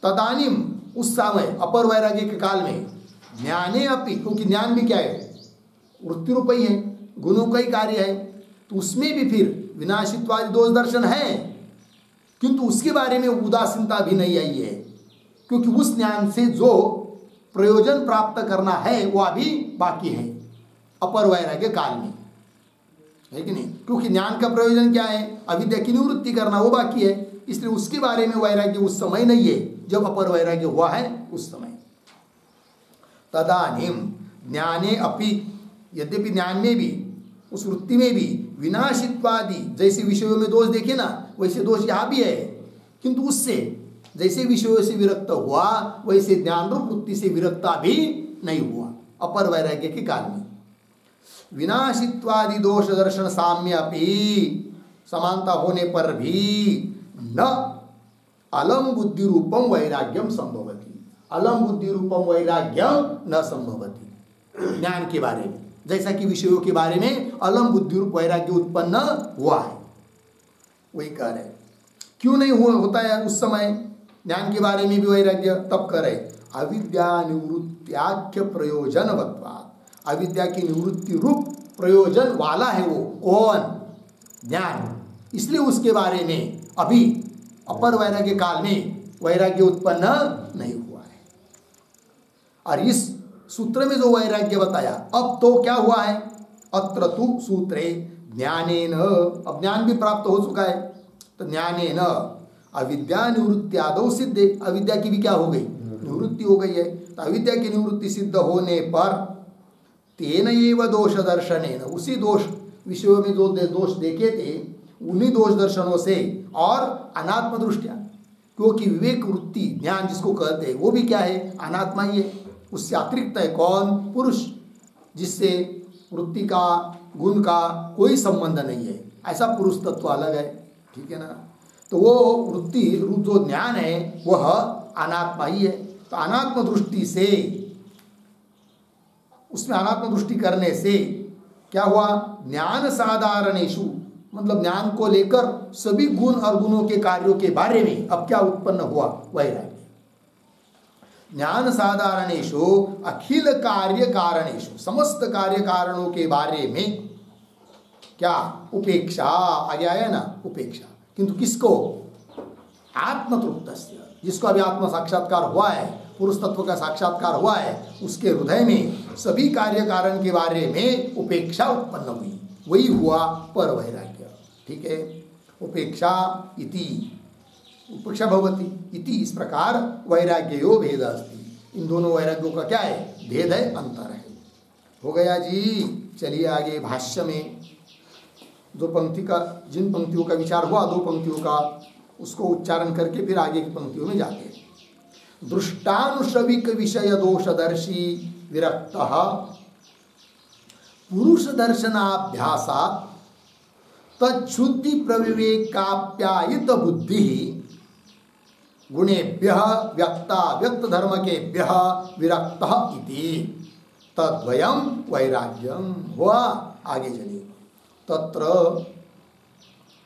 S1: तदानीम, उस समय अपर वैराग्य के काल में ज्ञाने अपि, क्योंकि ज्ञान भी क्या है, वृत्ति रूप ही है, गुणों का ही कार्य है, तो उसमें भी फिर विनाशित्वादि दोष दर्शन है, किंतु उसके बारे में उदासीनता भी नहीं आई है, क्योंकि उस ज्ञान से जो प्रयोजन प्राप्त करना है वो अभी बाकी है अपर वैराग्य काल में, है कि नहीं। क्योंकि ज्ञान का प्रयोजन क्या है, अविद्या की निवृत्ति करना, वो बाकी है, इसलिए उसके बारे में वैराग्य उस समय नहीं है जब अपर वैराग्य हुआ है उस समय। तदानीम ज्ञाने अपि, यद्यपि ज्ञान में भी, उस वृत्ति में भी विनाशित्वादि, जैसे विषयों में दोष देखे ना वैसे दोष यहाँ भी है, किंतु उससे जैसे विषयों से विरक्त हुआ वैसे ज्ञान रूप वृत्ति से विरक्ता भी नहीं हुआ अपर वैराग्य के काल में। विनाशित्वादि दोष दर्शन साम्य अपि, समानता होने पर भी न अलम बुद्धि रूपम वैराग्यम संभवति, अलम बुद्धि रूपम वैराग्यम न संभवति। ज्ञान के बारे में जैसा कि विषयों के बारे में अलम बुद्धि रूप वैराग्य उत्पन्न हुआ है, वही कह रहे क्यों नहीं हुआ, होता है उस समय ज्ञान के बारे में भी वैराग्य, तब कह रहे अविद्या निवृत्त्याख्य प्रयोजनवत्वात्, अविद्या की निवृत्ति रूप प्रयोजन वाला है वो कौन, ज्ञान, इसलिए उसके बारे में अभी अपर वैराग्य काल में वैराग्य उत्पन्न नहीं हुआ है। और इस सूत्र में जो वैराग्य बताया, अब तो क्या हुआ है, अत्र तु सूत्रे ज्ञानेन, अब ज्ञान भी प्राप्त हो चुका है, तो ज्ञानेन अविद्या निवृत्त्यादौ सिद्धे, अविद्या की भी क्या हो गई, निवृत्ति हो गई है। तो अविद्या की निवृत्ति सिद्ध होने पर तेन एव दोष दर्शनेन, उसी दोष विषयों में जो दोष देखे थे उन्हीं दोष दर्शनों से और अनात्म दृष्टिया, क्योंकि विवेक वृत्ति ज्ञान जिसको कहते हैं वो भी क्या है, अनात्मा ही है, उससे अतिरिक्त है कौन, पुरुष, जिससे वृत्ति का गुण का कोई संबंध नहीं है, ऐसा पुरुष तत्व अलग है, ठीक है ना। तो वो वृत्ति रूप जो ज्ञान है वह अनात्मा ही है। तो अनात्म दृष्टि से, उसमें अनात्म दृष्टि करने से क्या हुआ, ज्ञान साधारणेषु, मतलब ज्ञान को लेकर सभी गुण और गुणों के कार्यों के बारे में अब क्या उत्पन्न हुआ, वैराग्य। ज्ञान साधारणेषु अखिल कार्य कारणेषु, समस्त कार्य कारणों के बारे में क्या, उपेक्षा, आगे आया ना उपेक्षा, किंतु किसको, आत्मतृप्तस्य, जिसको अभी आत्म साक्षात्कार हुआ है, पुरुष तत्व का साक्षात्कार हुआ है, उसके हृदय में सभी कार्य कारण के बारे में उपेक्षा उत्पन्न हुई, वही हुआ पर वैराग्य, ठीक है। उपेक्षा इति, उपेक्षा भवति इति, इस प्रकार वैराग्यो भेद अस्ति, इन दोनों वैराग्यों का क्या है, भेद है, अंतर है। हो गया जी। चलिए आगे भाष्य में जो पंक्ति का, जिन पंक्तियों का विचार हुआ, 2 पंक्तियों का, उसको उच्चारण करके फिर आगे की पंक्तियों में जाते हैं। दृष्टानुश्रविक विषय दोषदर्शी विरक्तः पुरुष दर्शनाभ्यासात् तच्छुद्धि प्रविवेकाप्यायित बुद्धि गुणेभ्यः व्यक्ता व्यक्त धर्मकेभ्यः विरक्तः इति तद्वयं वैराग्यम हुआ। आगे चलिए। तत्र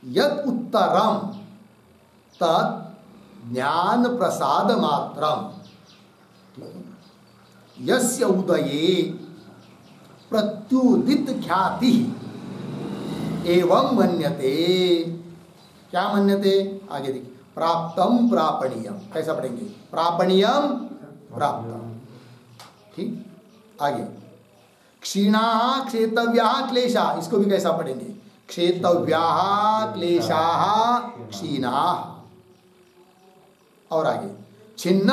S1: यत् उत्तरम तत् ज्ञान प्रसाद मात्रम यस्य उदये प्रत्युदित ख्याति एवं मन्यते। क्या मन्यते? आगे देखिए। प्राप्तम प्रापणीयम, कैसा पढ़ेंगे? प्रापणीयम प्राप्तम। ठीक, आगे। क्षीणा क्षेतव्या क्लेशा, इसको भी कैसा पढ़ेंगे? क्षेतव्या क्लेशा क्षीणा। और आगे छिन्न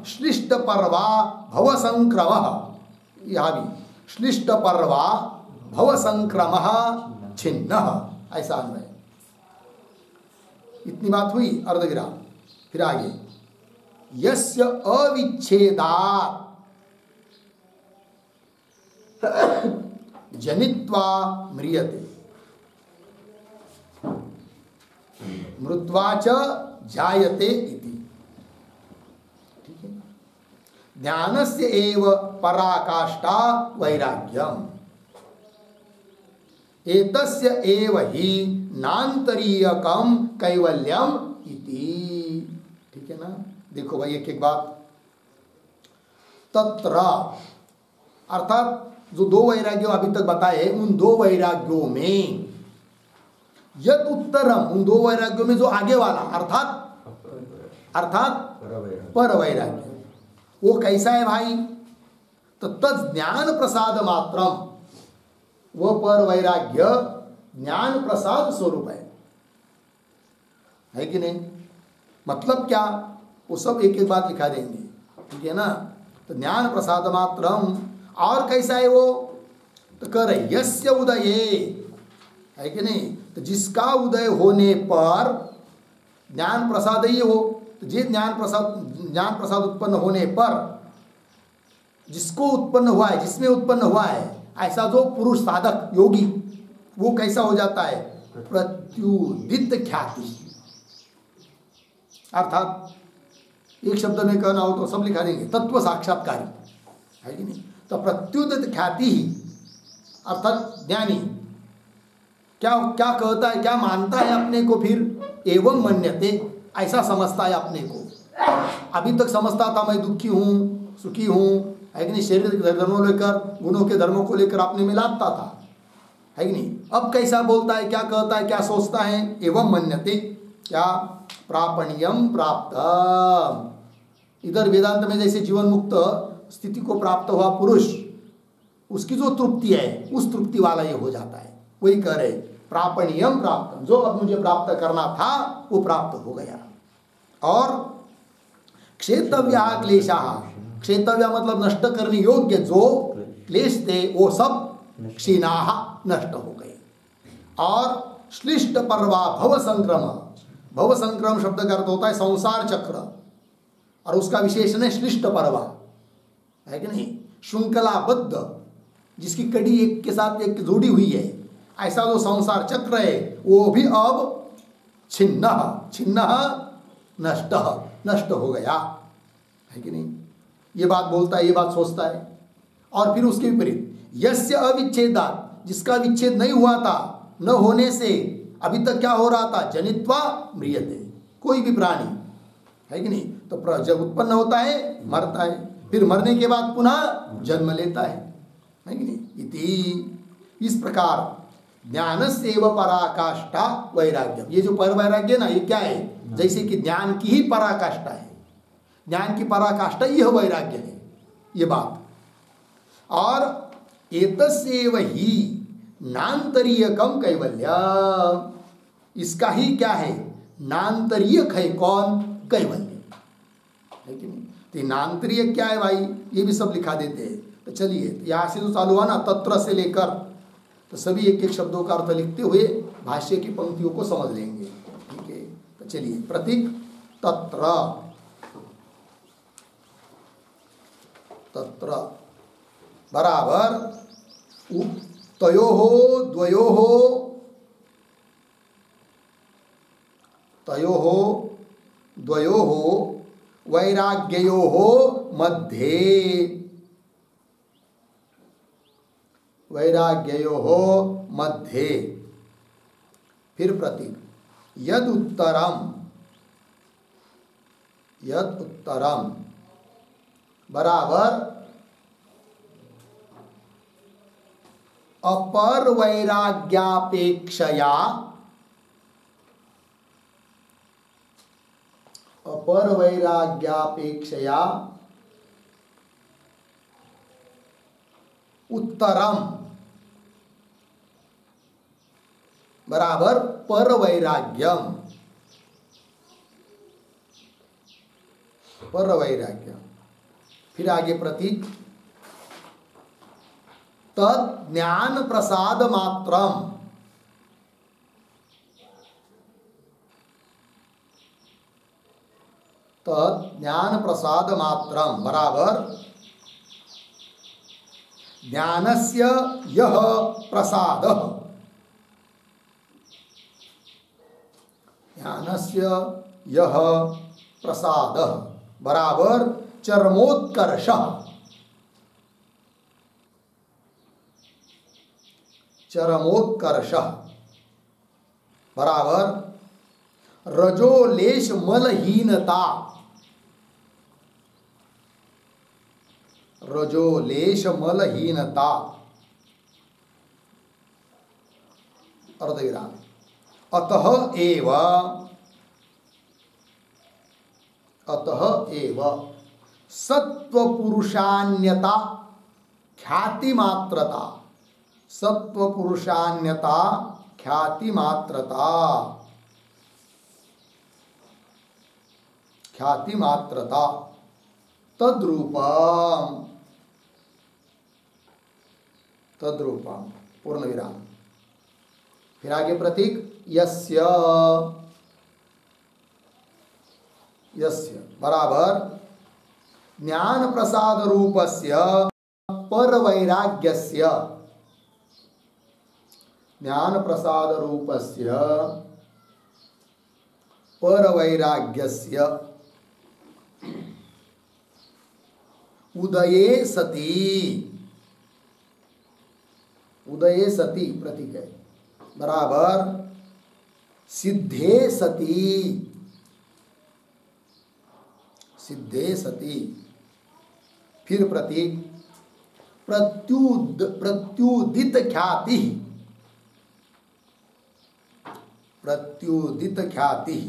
S1: श्लिष्ट पर्वा भव संक्रम, यह भी श्लिष्ट पर्वा भव संक्रम छिन्न, ऐसा अन्वय। इतनी बात हुई, अर्धविराम। फिर आगे यस्य अविच्छेदात् जनित्वा म्रियते मृत्वा च जायते इति। ठीक है। ज्ञानस्य एव पराकाष्ठा वैराग्यम एतस्य एव हि नान्तरीयकम कैवल्यम इति। ठीक है ना? देखो भाई एक एक बात। तत्र अर्थात जो 2 वैराग्यों अभी तक बताए, उन 2 वैराग्यों में यद उत्तरम, उन 2 वैराग्यों में जो आगे वाला अर्थात पर वैराग्य, वो कैसा है भाई? तो तद ज्ञान प्रसाद मात्रम, वो पर वैराग्य ज्ञान प्रसाद स्वरूप है कि नहीं? मतलब क्या? वो सब एक एक बात लिखा देंगे। ठीक है ना? तो ज्ञान प्रसाद मात्रम। और कैसा है वो? तो कर यस्य उदये, है कि नहीं? तो जिसका उदय होने पर ज्ञान प्रसाद ही हो, तो ज्ञान प्रसाद उत्पन्न होने पर जिसको उत्पन्न हुआ है, जिसमें उत्पन्न हुआ है, ऐसा जो पुरुष साधक योगी, वो कैसा हो जाता है? प्रत्युदित ख्याति। अर्थात एक शब्द में कहना हो तो सब लिखा देंगे, तत्व साक्षात्कारी, है कि नहीं? तो प्रत्युदित ख्याति ही अर्थात ज्ञानी क्या क्या कहता है, क्या मानता है अपने को? फिर एवं मन्यते, ऐसा समझता है अपने को। अभी तक समझता था मैं दुखी हूँ, सुखी हूँ, है कि नहीं? शरीर के धर्मों लेकर, गुणों के धर्मों को लेकर अपने में लादता था, है कि नहीं? अब कैसा बोलता है, क्या कहता है, क्या सोचता है? एवं मन्यते, क्या? प्रापणीयम प्राप्त। इधर वेदांत में जैसे जीवन मुक्त स्थिति को प्राप्त हुआ पुरुष, उसकी जो तृप्ति है, उस तृप्ति वाला ये हो जाता है। वही कह रहे प्रापणीयम प्राप्त, जो अब मुझे प्राप्त करना था वो प्राप्त हो गया। और क्षेतव्या क्लेशा, क्षेतव्या मतलब नष्ट करने योग्य जो क्लेश थे वो सब क्षीणा नष्ट हो गए। और श्लिष्ट पर्वा भव संक्रम, भव संक्रम शब्द का अर्थ होता है संसार चक्र, और उसका विशेषण है श्लिष्ट पर्वा, है कि नहीं? श्रृंखलाबद्ध, जिसकी कड़ी एक के साथ एक जुड़ी हुई है, ऐसा जो संसार चक्र है वो भी अब छिन्न छिन्न नष्ट हो गया, है कि नहीं? ये बात बोलता है, ये बात सोचता है। और फिर उसके विपरीत यस्य अविच्छेदात्, जिसका विच्छेद नहीं हुआ था, न होने से अभी तक क्या हो रहा था? जनित्वा म्रियते, कोई भी प्राणी, है कि नहीं? तो जब उत्पन्न होता है मरता है, फिर मरने के बाद पुनः जन्म लेता है कि नहीं? इति, इस प्रकार ज्ञानस्यैव पराकाष्ठा वैराग्यम। ये जो पर वैराग्य ना, ये क्या है? जैसे कि ज्ञान की ही पराकाष्ठा है, ज्ञान की पराकाष्ठा यह वैराग्य है, ये बात। और एतस्यैव ही नान्तरीयकम कैवल्यम, इसका ही क्या है? नान्तरीयक है कौन? कैवल्य, है कि नहीं? तो नान्तरीयक क्या है भाई? ये भी सब लिखा देते हैं। तो चलिए यहाँ से जो चालू हुआ ना, तत्र से लेकर, तो सभी एक एक शब्दों का अर्थ लिखते हुए भाष्य की पंक्तियों को समझ लेंगे। ठीक है, तो चलिए। प्रतीक तत्र, तत्र बराबर तयोः द्वयोः, तयोः द्वयोः वैराग्ययोः मध्ये, वैराग्ययोः मध्ये। फिर प्रतीक यद उत्तरम, यद उत्तरम बराबर अपर वैराग्यापेक्षया, अपर वैराग्यापेक्षया उत्तरम बराबर पर वैराग्यम, पर वैराग्यम। फिर आगे प्रतीक तद ज्ञान प्रसाद मात्रम, तद ज्ञान प्रसाद मात्रम बराबर ज्ञानस्य यह प्रसादः, ज्ञानस्य यह प्रसादः बराबर चरमोत्कर्षः, चरमोत्कर्षः बराबर रजोलेश मलहीनता, रजोलेश मलहीनता अर्धविराम। अतः एव, अतः एव सत्वपुरुषान्यता ख्यातिमात्रता, सत्वपुरुषान्यता ख्यातिमात्रता, ख्यातिमात्रता तद्रूपम, तद्रूपम पूर्ण विराम। फिर आगे प्रतीक यस्य, यस्य बराबर ज्ञान प्रसाद रूपस्य पर वैराग्यस्य, ज्ञान प्रसाद रूपस्य पर वैराग्यस्य उदये सति, उदये सति प्रतीक है बराबर सिद्धे सति, सिद्धे सति। फिर प्रतीक प्रत्युदित ख्याति, प्रत्युदित ख्याति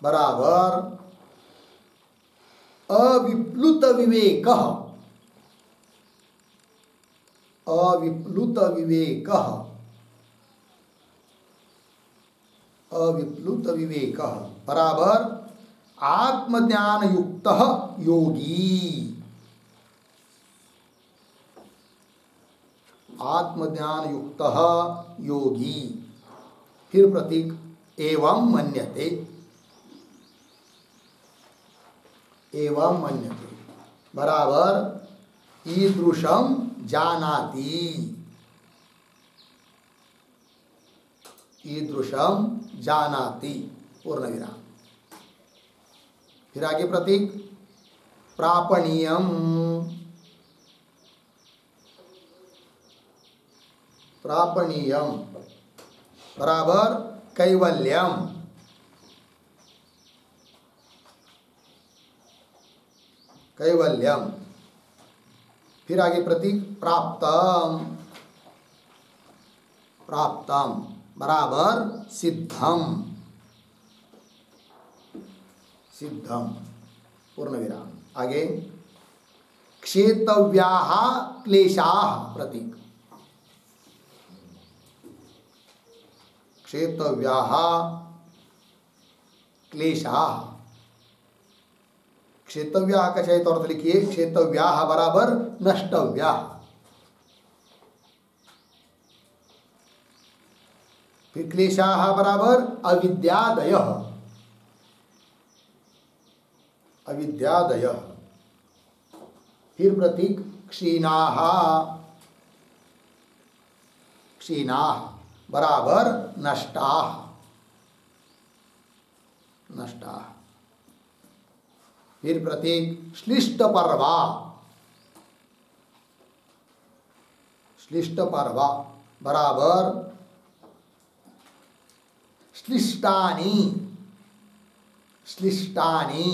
S1: बराबर अविप्लुत विवेकः, अविप्लुत विवेकः, अविप्लुत विवेकः बराबर आत्मज्ञान युक्तः योगी, आत्मज्ञान युक्तः योगी। फिर प्रतीक एवं मन्यते, एवं मन्यते बराबर ईदृशम जानाति, ईदृशम जानाति पूर्ण विराम। फिर आगे प्रतीक प्रापणीयम, प्रापणीयम बराबर कैवल्यम, कैवल्यम। फिर आगे प्रतीक प्राप्तम, प्राप्तम बराबर सिद्धम, सिद्धम पूर्ण विराम। आगे क्षेतव्याः क्लेशाः प्रतीक क्षेतव्याः क्लेशाः, क्षेतव्या का चाहिए तो अर्थ लिखिए, क्षेतव्या बराबर नष्टव्या। फिर क्लेशाः बराबर अविद्यादय, अविद्यादय। फिर प्रतीक क्षीणाः, क्षीणाः बराबर नष्टाः, नष्टाः। फिर प्रतीक श्लिष्ट पर्वा, श्लिष्ट पर्वा बराबर श्लिष्टानि, श्लिष्टानि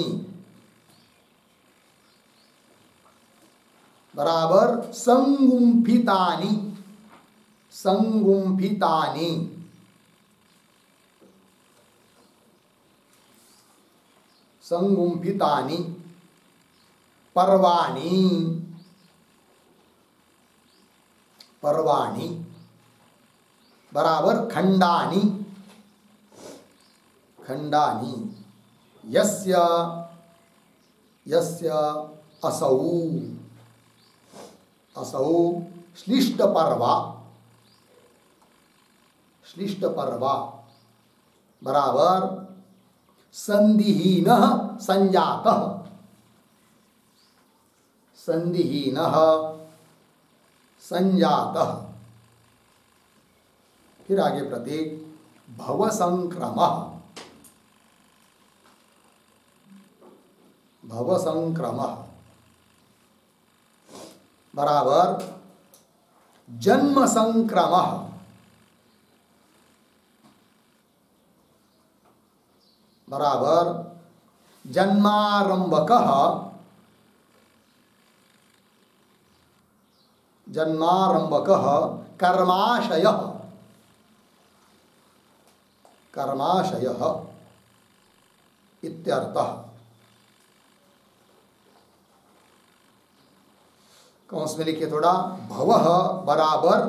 S1: बराबर संगुम्फितानि, संगुम्फितानि। संगुम्फितानि। पर्वाणि, पर्वाणि बराबर खंडानि, खंडानि। यस्य, यस्य असौ, असौ श्लिष्ट पर्वा, श्लिष्ट पर्वा बराबर संधिहीनः संजातः, संधिहीनः संजातः। फिर आगे प्रतीक भवसंक्रमः, भवसंक्रमः बराबर जन्म संक्रमः, बराबर जन्मारंभकः, जन्मारंभकः कर्माशयः, कर्माशयः इत्यर्थः। कौंस में लिखिए थोड़ा, भवः बराबर,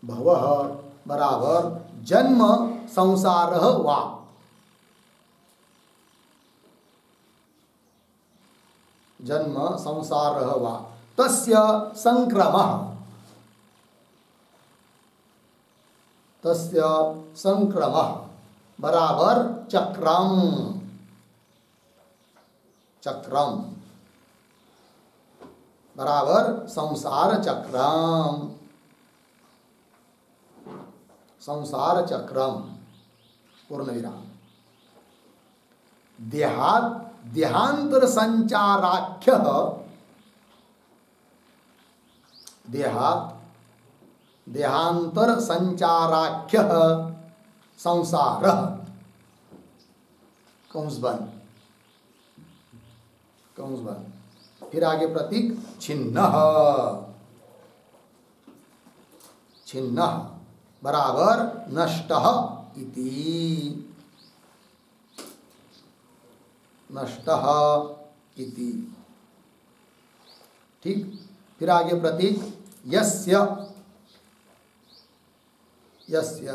S1: भवः बराबर जन्म संसारः वा, जन्म संसारः वा तस्य संक्रमः, तस्य संक्रमः बराबर चक्रम, चक्रम बराबर संसार चक्रम, संसार चक्रम पूर्ण विराम। देहात देहांतर संचाराख्य, देहात देहांतर संचाराख्य संसार कंस बन, कंस बन। फिर आगे प्रतीक छिन्नः, छिन्नः बराबर नष्टः इति, नष्टः इति। ठीक। फिर आगे प्रतीक यस्य, यस्य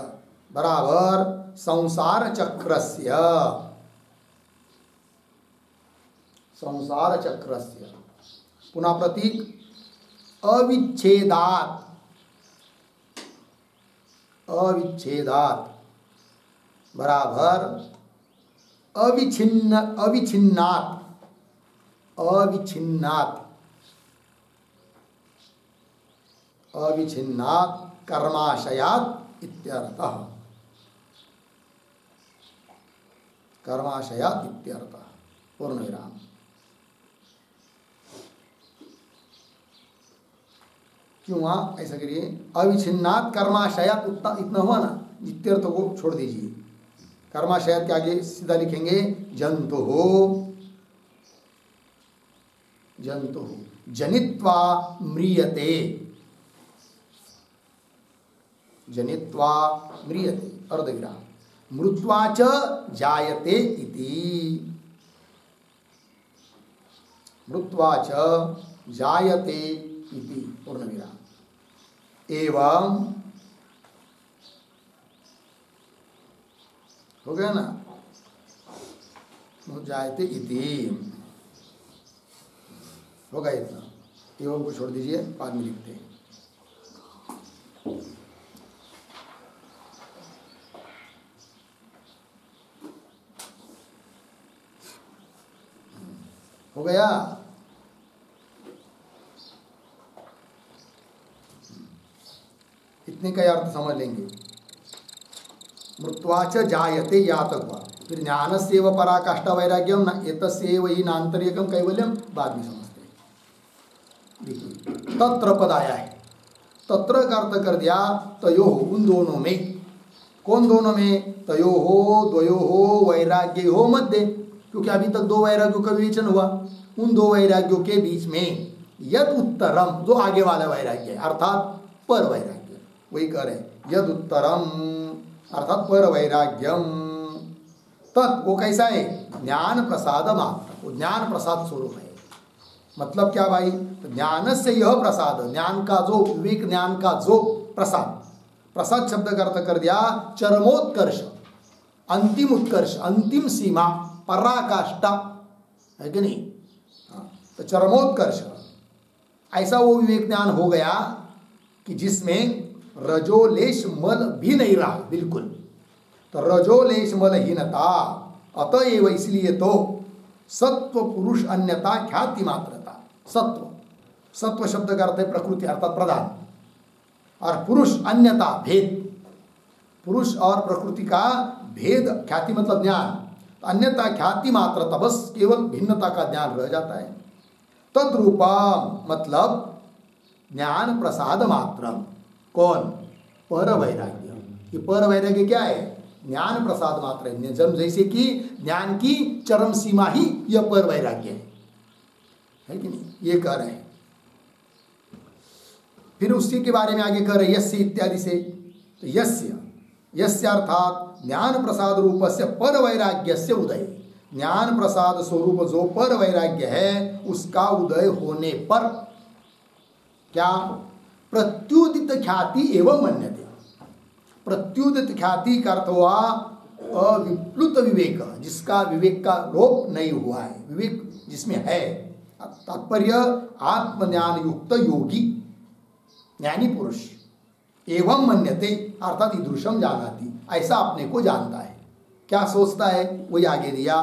S1: बराबर संसार चक्रस्य, संसार चक्रस्य। पुनः प्रतीक अविच्छेदात्, अविच्छेदात् बराबर अविच्छिन्न, अविच्छिन्नात्, अविच्छिन्नात्, अविच्छिन्नात् कर्माशयात् इत्यर्थः, कर्माशयात् इत्यर्थः पूर्ण विराम। क्यों वहाँ ऐसा करिए, अविच्छिन्नात् कर्माशयात्, उतना इतना हुआ ना, इत्यर्थ को छोड़ दीजिए। कर्माशयात् के आगे सीधा लिखेंगे जंतु हो, जंतु हो जनित्वा म्रियते, जनित्वा म्रियते अर्धविराम। मृत्वा च जायते इति, मृत्वा च जायते इति पूर्ण विराम। एवं हो गया ना। जायते इति। होगा इतना, एवं को छोड़ दीजिए, बाद में लिखते हैं। हो गया। इतने का अर्थ समझ लेंगे। मृत्वाच जायते या तक हुआ, फिर ज्ञान से व पराकाष्ठा वैराग्यम न एतस्यैव ही नान्तरिकम कैवल्यम, बाद में समझते हैं। देखिए तत्र पद आया है, तत्र का अर्थ कर दिया तयो, उन दोनों में। कौन दोनों में? तयो हो द्वयो हो वैराग्य हो मध्य, क्योंकि अभी तक दो वैराग्यों का विवेचन हुआ। उन दो वैराग्यों के बीच में यद उत्तरम, जो आगे वाला वैराग्य है, अर्थात पर वैराग्य, वही कह रहे यद उत्तरम अर्थात पर वैराग्यम। तत् वो कैसा है? ज्ञान प्रसाद मात्र, वो ज्ञान प्रसाद स्वरूप है। मतलब क्या भाई? तो ज्ञान से यह प्रसाद, ज्ञान का जो विवेक, ज्ञान का जो प्रसाद, प्रसाद शब्द का अर्थ कर दिया चरमोत्कर्ष, अंतिम उत्कर्ष, अंतिम सीमा, पराकाष्ठा, है कि नहीं? तो चरमोत्कर्ष, ऐसा वो विवेक ज्ञान हो गया कि जिसमें रजोलेश मल भी नहीं रहा बिल्कुल। तो रजोलेश मलहीनता, अतएव इसलिए तो सत्व पुरुष अन्यता ख्याति मात्रता। सत्व, सत्व शब्द का अर्थ है प्रकृति अर्थात प्रधान, और पुरुष अन्यता भेद, पुरुष और प्रकृति का भेद, ख्याति मतलब ज्ञान, अन्यता ख्याति मात्रता, बस केवल भिन्नता का ज्ञान रह जाता है। तद्रूपा मतलब ज्ञान प्रसाद मात्रम, कौन? पर वैराग्य। ये पर वैराग्य क्या है? ज्ञान प्रसाद मात्र है। जैसे कि ज्ञान की चरम सीमा ही यह पर वैराग्य है कि नहीं? ये कह रहे हैं। फिर उसी के बारे में आगे कह रहे हैं यस्य इत्यादि से। तो यस्य अर्थात ज्ञान प्रसाद रूप से पर वैराग्य से उदय, ज्ञान प्रसाद स्वरूप जो पर वैराग्य है उसका उदय होने पर क्या? प्रत्युदित ख्याति एवं मन्यते। प्रत्युदित ख्याति का अर्थ हुआ अविप्लुत विवेक, जिसका विवेक का लोप नहीं हुआ है, विवेक जिसमें है। तात्पर्य आत्मज्ञान युक्त योगी, ज्ञानी पुरुष। एवं मन्यते अर्थात ईदृशम जानाति, ऐसा अपने को जानता है। क्या सोचता है? वही आगे दिया,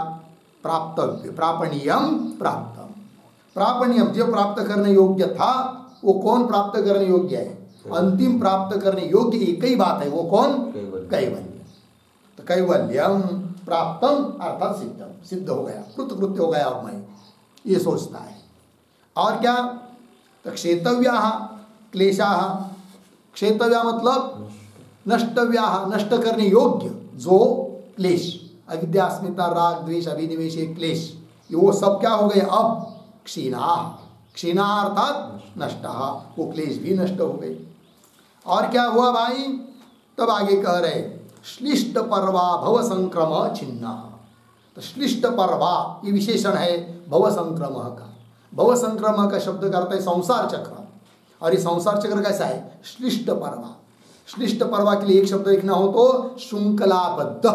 S1: प्राप्तव्य, प्रापणीयम प्राप्तम। प्रापणीयम जो प्राप्त करने योग्य था, वो कौन प्राप्त करने योग्य है? अंतिम प्राप्त करने योग्य एक ही बात है, वो कौन? कैवल्य। तो कैवल्यम प्राप्तम अर्थात सिद्धम, सिद्ध हो गया, कृतकृत्य हो गया अब मैं, ये सोचता है। और क्या? तो क्षेतव्या क्लेशा, क्षेतव्या मतलब नष्टव्या, नष्ट करने योग्य जो क्लेश, अविद्या अस्मिता राग द्वेष अभिनिवेश क्लेश, ये वो सब क्या हो गए अब? क्षीणा, क्षीणा अर्थात नष्ट, वो क्लेश भी नष्ट हो गए। और क्या हुआ भाई? तब आगे कह रहे श्लिष्ट पर्वा भव संक्रम छिन्ना। तो श्लिष्ट पर्वा ये विशेषण है भव संक्रम का। भव संक्रम का शब्द का अर्थ है संसार चक्र, और ये संसार चक्र कैसा है? श्लिष्ट पर्वा। श्लिष्ट पर्वा के लिए एक शब्द लिखना हो तो श्रृंखलाबद्ध,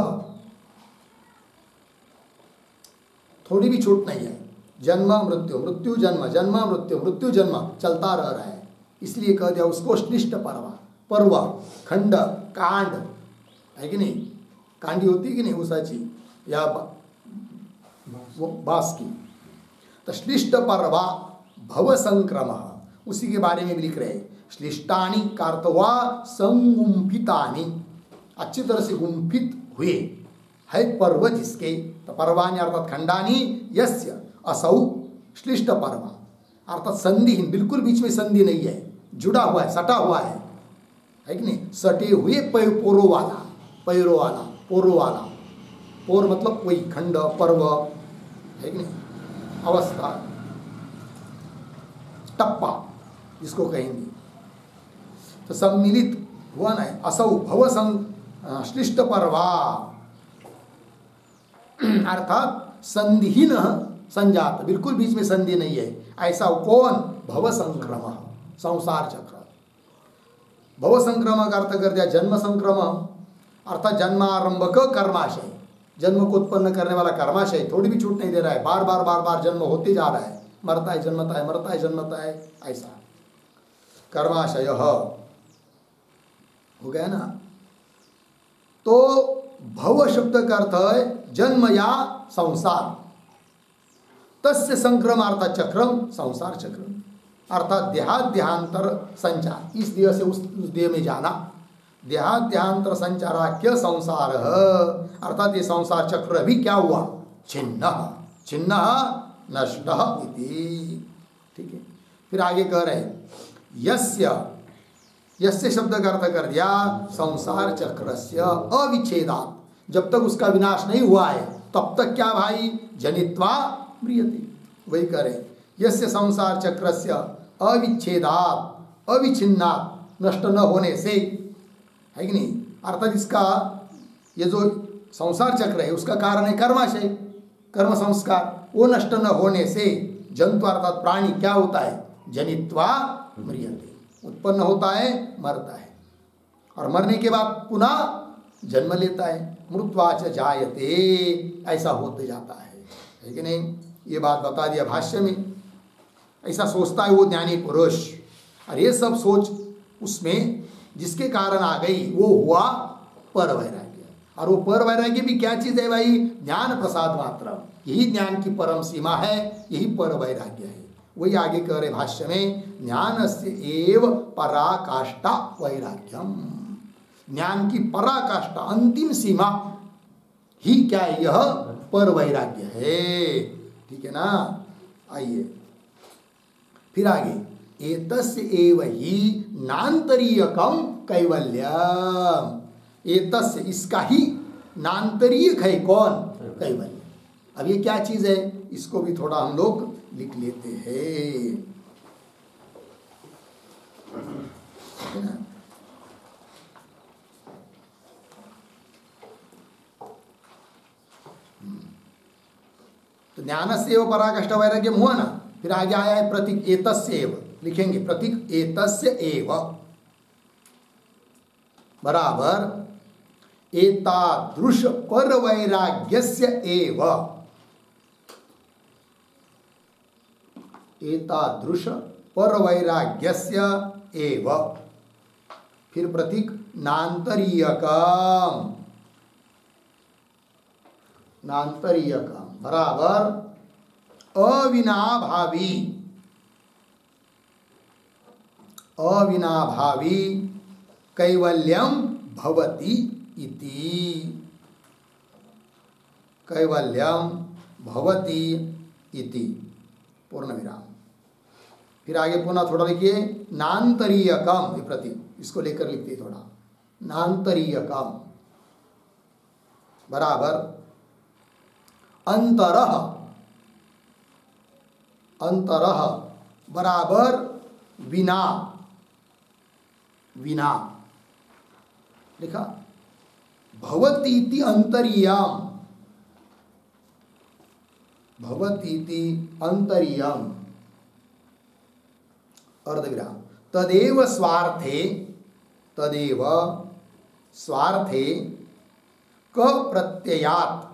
S1: थोड़ी भी छूट नहीं है। जन्म मृत्यु, मृत्यु जन्म, जन्म मृत्यु, मृत्यु जन्म चलता रह रहा है, इसलिए कह दिया उसको श्लिष्ट पर्व। पर्व खंड, कांड है कि नहीं? कांडी होती है कि नहीं उसाची या बांस की। तो श्लिष्ट पर्वा भव संक्रम, उसी के बारे में भी लिख रहे। श्लिष्टानी का अर्थ हुआ संगुंफितानी, अच्छी तरह से गुंफित हुए है पर्व जिसके। तो पर्वाणी अर्थात खंडानी यस्य असौ श्लिष्ट पर्व, अर्थात संधिहीन, बिल्कुल बीच में संधि नहीं है, जुड़ा हुआ है, सटा हुआ है कि नहीं? सटे हुए पोरो वाला, पैरो वाला, पोरो वाला, पोर मतलब वही खंड, पर्व है कि नहीं? अवस्था, टप्पा जिसको कहेंगे। तो सम्मिलित हुआ ना, असौ भव श्लिष्ट पर्वा अर्थात संधिहीन संजात, बिल्कुल बीच में संधि नहीं है, ऐसा कौन? भव संक्रम, संसार चक्र। भव संक्रम का अर्थ कर दिया जन्म संक्रम, अर्थात जन्मारंभक कर्माशय, जन्म को उत्पन्न करने वाला कर्माशय थोड़ी भी छूट नहीं दे रहा है, बार बार बार बार जन्म होते जा रहा है, मरता है जन्मता है, मरता है जन्मता है, ऐसा कर्माशय हो गया ना। तो भव शब्द का अर्थ है जन्म या संसार, तस्य संक्रमार्थ चक्रम संसार चक्र, अर्थात देहाद्यांतर संचार, इस देह से उस देह में जाना, देहाद्यांतर संचाराख्य संसार, अर्थात ये संसार चक्र भी क्या हुआ, छिन्न छिन्न नष्ट इति। ठीक है, फिर आगे कह रहे यस्य, यस्य शब्द का अर्थ कर दिया संसार चक्रस्य अविच्छेदात्, जब तक उसका विनाश नहीं हुआ है तब तक क्या भाई, जनित्वा म्रियते, वही करे यस्य संसार चक्रस्य अविच्छेदात् अविच्छिन्नात्, नष्ट न होने से, है कि नहीं, अर्थात इसका ये जो संसार चक्र है उसका कारण है कर्माशय, कर्म संस्कार, वो नष्ट न होने से जंतु अर्थात प्राणी क्या होता है, जनित्वा म्रियते, उत्पन्न होता है, मरता है, और मरने के बाद पुनः जन्म लेता है, मृत्वाच जायते, ऐसा होते जाता है कि नहीं। ये बात बता दिया भाष्य में, ऐसा सोचता है वो ज्ञानी पुरुष, और ये सब सोच उसमें जिसके कारण आ गई वो हुआ पर वैराग्य, और वो पर वैराग्य भी क्या चीज़ है भाई, ज्ञान प्रसाद मात्र, यही ज्ञान की परम सीमा है, यही पर वैराग्य है। वही आगे कह रहे भाष्य में, ज्ञान से एव पराकाष्ठा वैराग्यम, ज्ञान की पराकाष्ठा अंतिम सीमा ही क्या है, यह पर वैराग्य है। ठीक है ना, आइए फिर आगे, एतस्य एव ही नान्तरीयकम कैवल्यम, एतस्य इसका ही नान्तरीयक है कौन, कैवल्य। अब ये क्या चीज है, इसको भी थोड़ा हम लोग लिख लेते हैं, है ना। तो ज्ञान से एव पराकाष्ठा वैराग्य हुआ ना, फिर आगे आया है प्रतीक एतस्य एव, लिखेंगे प्रतीक एतस्य एव बराबर एतादृश पर वैराग्यस्य एव, एतादृश पर वैराग्यस्य एव, फिर प्रतीक नान्तरीयकम, नान्तरीयकम बराबर अविनाभावी, अविनाभावी कैवल्यम भवति इति, कैवल्यम भवति इति, पूर्ण विराम। फिर आगे पुनः थोड़ा लिखिए नान्तरीयकम, ये प्रतीक इसको लेकर लिखते थोड़ा, नान्तरीयकम बराबर अंतरः, अंतरः बराबर विना, विना लिखा, भवतीति अंतरियम, भवतीति अंतरियम अर्धविराम, तदेव स्वार्थे, तदेव स्वार्थे क प्रत्ययात्,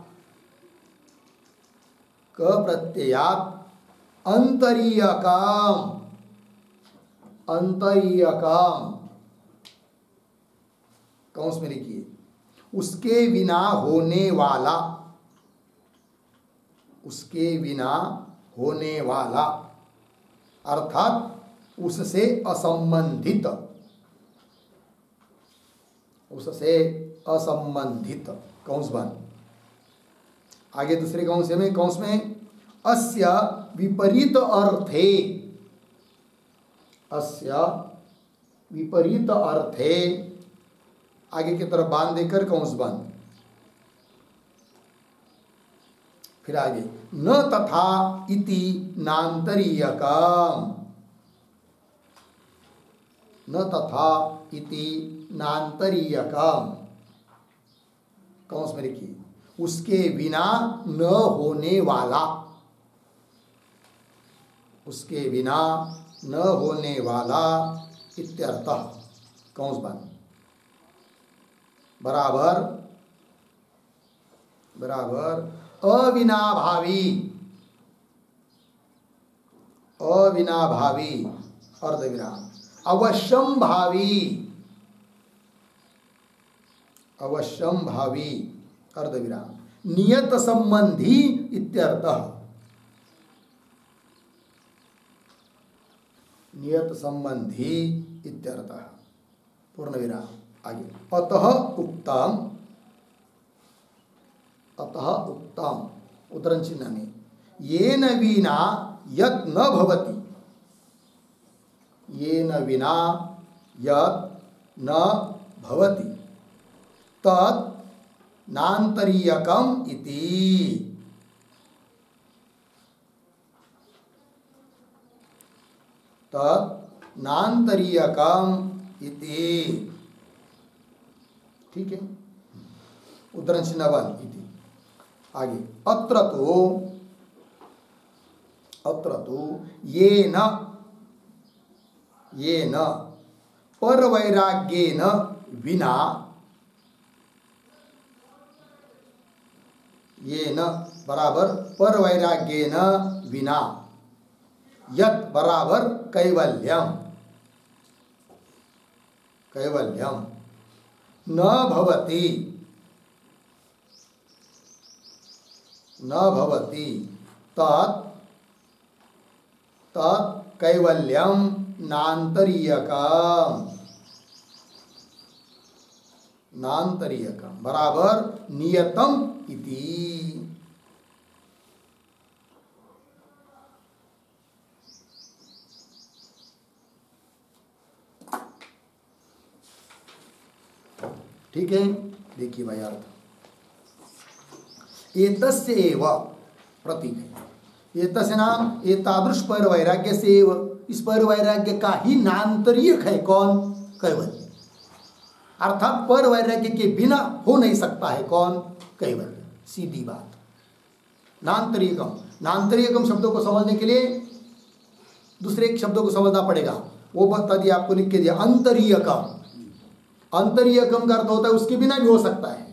S1: क प्रत्ययात् अंतरीयकम, अंतरीयकम कौंस में लिखिए, उसके बिना होने वाला, उसके बिना होने वाला, अर्थात उससे असंबंधित, उससे असंबंधित कौंस बन। आगे दूसरे कौंस में, कौंस में अस्य विपरीत अर्थे, अस्य विपरीत अर्थे, आगे की तरफ बांध देकर कौंस बंद। फिर आगे न तथा इति नान्तरीयकम, न तथा इति नान्तरीयकम कौंस में लिखिए, उसके बिना न होने वाला, उसके बिना न होने वाला इत्यर्थः कौंस बंद बराबर बराबर अविनाभावी, अविनाभावी अर्धविराम, अवश्यम भावी, अवश्यम भावी अर्धविराम, नियत संबंधी इत्यर्थः, नियत संबंधी इत्यर्थः, पूर्ण विराम। आगे अतः उक्तम, अतः उक्तम उद्धरण चिन्ह में येन विना यत् न भवति, येन विना यत् न भवति तत् नान्तरीयकम इति, तत् नान्तरीयकम इति। ठीक है, उद्धरण चिन्ह 1 इति। आगे अत्र तो येन, येन परवैराग्येन विना, येन बराबर परवैराग्येन विना, यत् बराबर कैवल्यम, कैवल्यम न भवति, न भवति तत्, तत् कैवल्यम नान्तरीयकम, नान्तरीयकम बराबर नियतम इति। ठीक है, देखिए भाई अर्थ एतस्य एव प्रतीक है। एतस्य नाम एतादृश पर वैराग्य से एव, इस पर वैराग्य का ही नान्तरीयक है कौन? कैवल्य। अर्थात पर वैराग्य के बिना हो नहीं सकता है कौन? कैवल्य। सीधी बात। नान्तरीयकम, नान्तरीयकम शब्दों को समझने के लिए दूसरे एक शब्दों को समझना पड़ेगा, वो बता दिया आपको, लिख के दिया अंतरीयकम। अंतरीयकम का अर्थ होता है उसके बिना भी हो सकता है,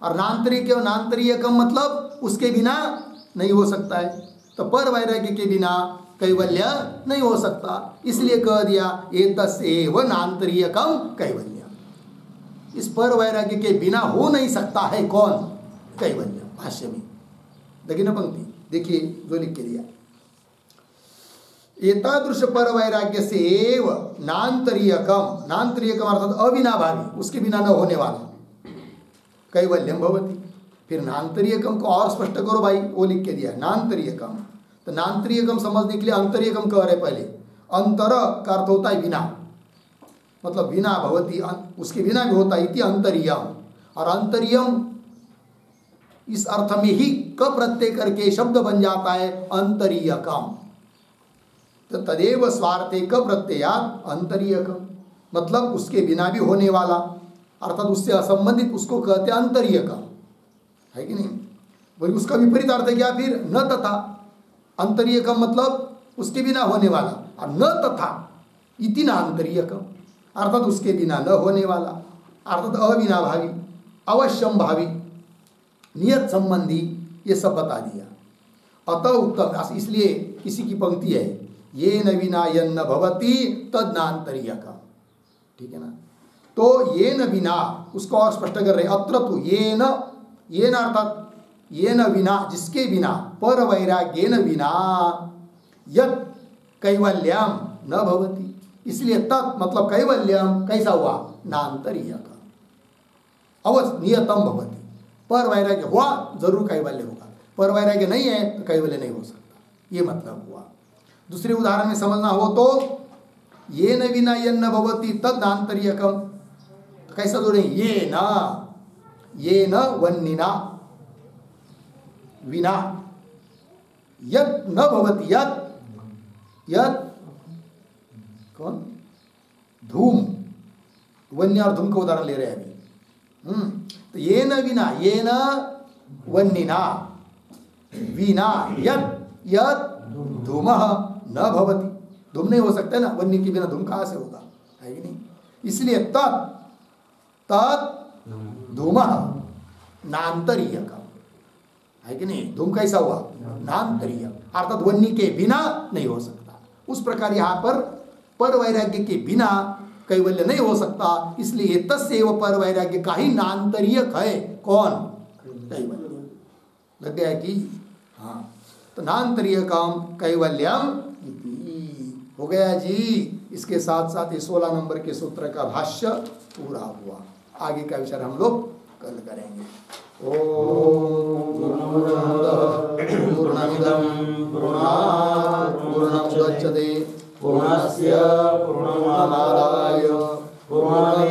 S1: और नान्तरीयकम मतलब उसके बिना नहीं हो सकता है। तो पर वैराग्य के बिना कैवल्य नहीं हो सकता, इसलिए कह दिया एतस्यैव नान्तरीयकम कैवल्य। इस पर वैराग्य के बिना हो नहीं सकता है कौन? कैवल्य। भाष्य में देखिए ना पंक्ति, देखिए जो लिख के दिया, एतादृश पर वैराग्य से एव नान्तरीयकम, नान्तरीयकम अर्थात अविनाभावी, उसके बिना न होने वाला, कैवल्यम भवति। फिर नान्तरीयकम को और स्पष्ट करो भाई, वो लिख के दिया नान्तरीयकम। तो नान्तरीयकम समझने के लिए अंतरीयकम कह रहे पहले। अंतर का अर्थ होता है बिना, मतलब बिना भवति, उसके बिना भी होता है, इति अंतरियम। और अंतरियम इस अर्थ में ही क प्रत्यय करके शब्द बन जाता है अंतरीयकम। तो तदेव स्वार्थे क प्रत्ययात अंतरीयकम, मतलब उसके बिना भी होने वाला, अर्थात उससे असंबंधित, उसको कहते हैं अंतरीयकम, है कि नहीं? वही उसका विपरीत अर्थ है क्या फिर? न तथा। अंतरीयकम मतलब उसके बिना होने वाला, और न तथा इति न अंतरीयकम, अर्थात उसके बिना न होने वाला, अर्थात अविनाभावी, अवश्यम भावी, नियत संबंधी, ये सब बता दिया। अतः उत्तम, इसलिए किसी की पंक्ति है ये न विना यन्न भवति तद नान्तरीयकम, ठीक है ना? तो ये न बिना, उसको और स्पष्ट कर रहे, अत्र तो ये न अर्थात ये न बिना, जिसके बिना, पर वैराग्येन बिना, यत् कैवल्यम न भवति, इसलिए तत् मतलब कैवल्यम कैसा हुआ? नान्तरीयकम, अवश्य नियतम भवति। पर वैराग्य हुआ जरूर कैवल्य होगा, पर वैराग्य नहीं है तो कैवल्य नहीं हो सकता, ये मतलब हुआ। दूसरे उदाहरण में समझना हो तो ये न विना यन्न भवति तद नान्तरीयकम, तो कैसा जोड़े? ये न वन्निना विना यत् न भवति, यत् कौन? धूम, वन्य और धूम का उदाहरण ले रहे हैं अभी। तो ये न विना, ये न वन्निना विना यत् धूमः न भवति, धूम नहीं हो सकता है ना, वन्य के बिना धूम कहाँ से होगा, है कि नहीं? इसलिए तत् धूमः नान्तरीयकम, है कि नहीं? धूम कैसा हुआ? नान्तरीय, अर्थात वन्य के बिना नहीं हो सकता। उस प्रकार यहाँ पर वैराग्य के बिना कैवल्य नहीं हो सकता, इसलिए तस्यैव पर वैराग्य का ही नान्तरीयक है। कौन? कैवल्य। लग गया कि हाँ, तो नान्तरीय काम कैवल्यम हो गया जी। इसके साथ साथ ये 16 नंबर के सूत्र का भाष्य पूरा हुआ। आगे का विचार हम लोग कल करेंगे। ओम पूर्णमिदं पूर्णात् पूर्णमुदच्यते पूर्णस्य पूर्णमादाय पूर्णमेवावशिष्यते।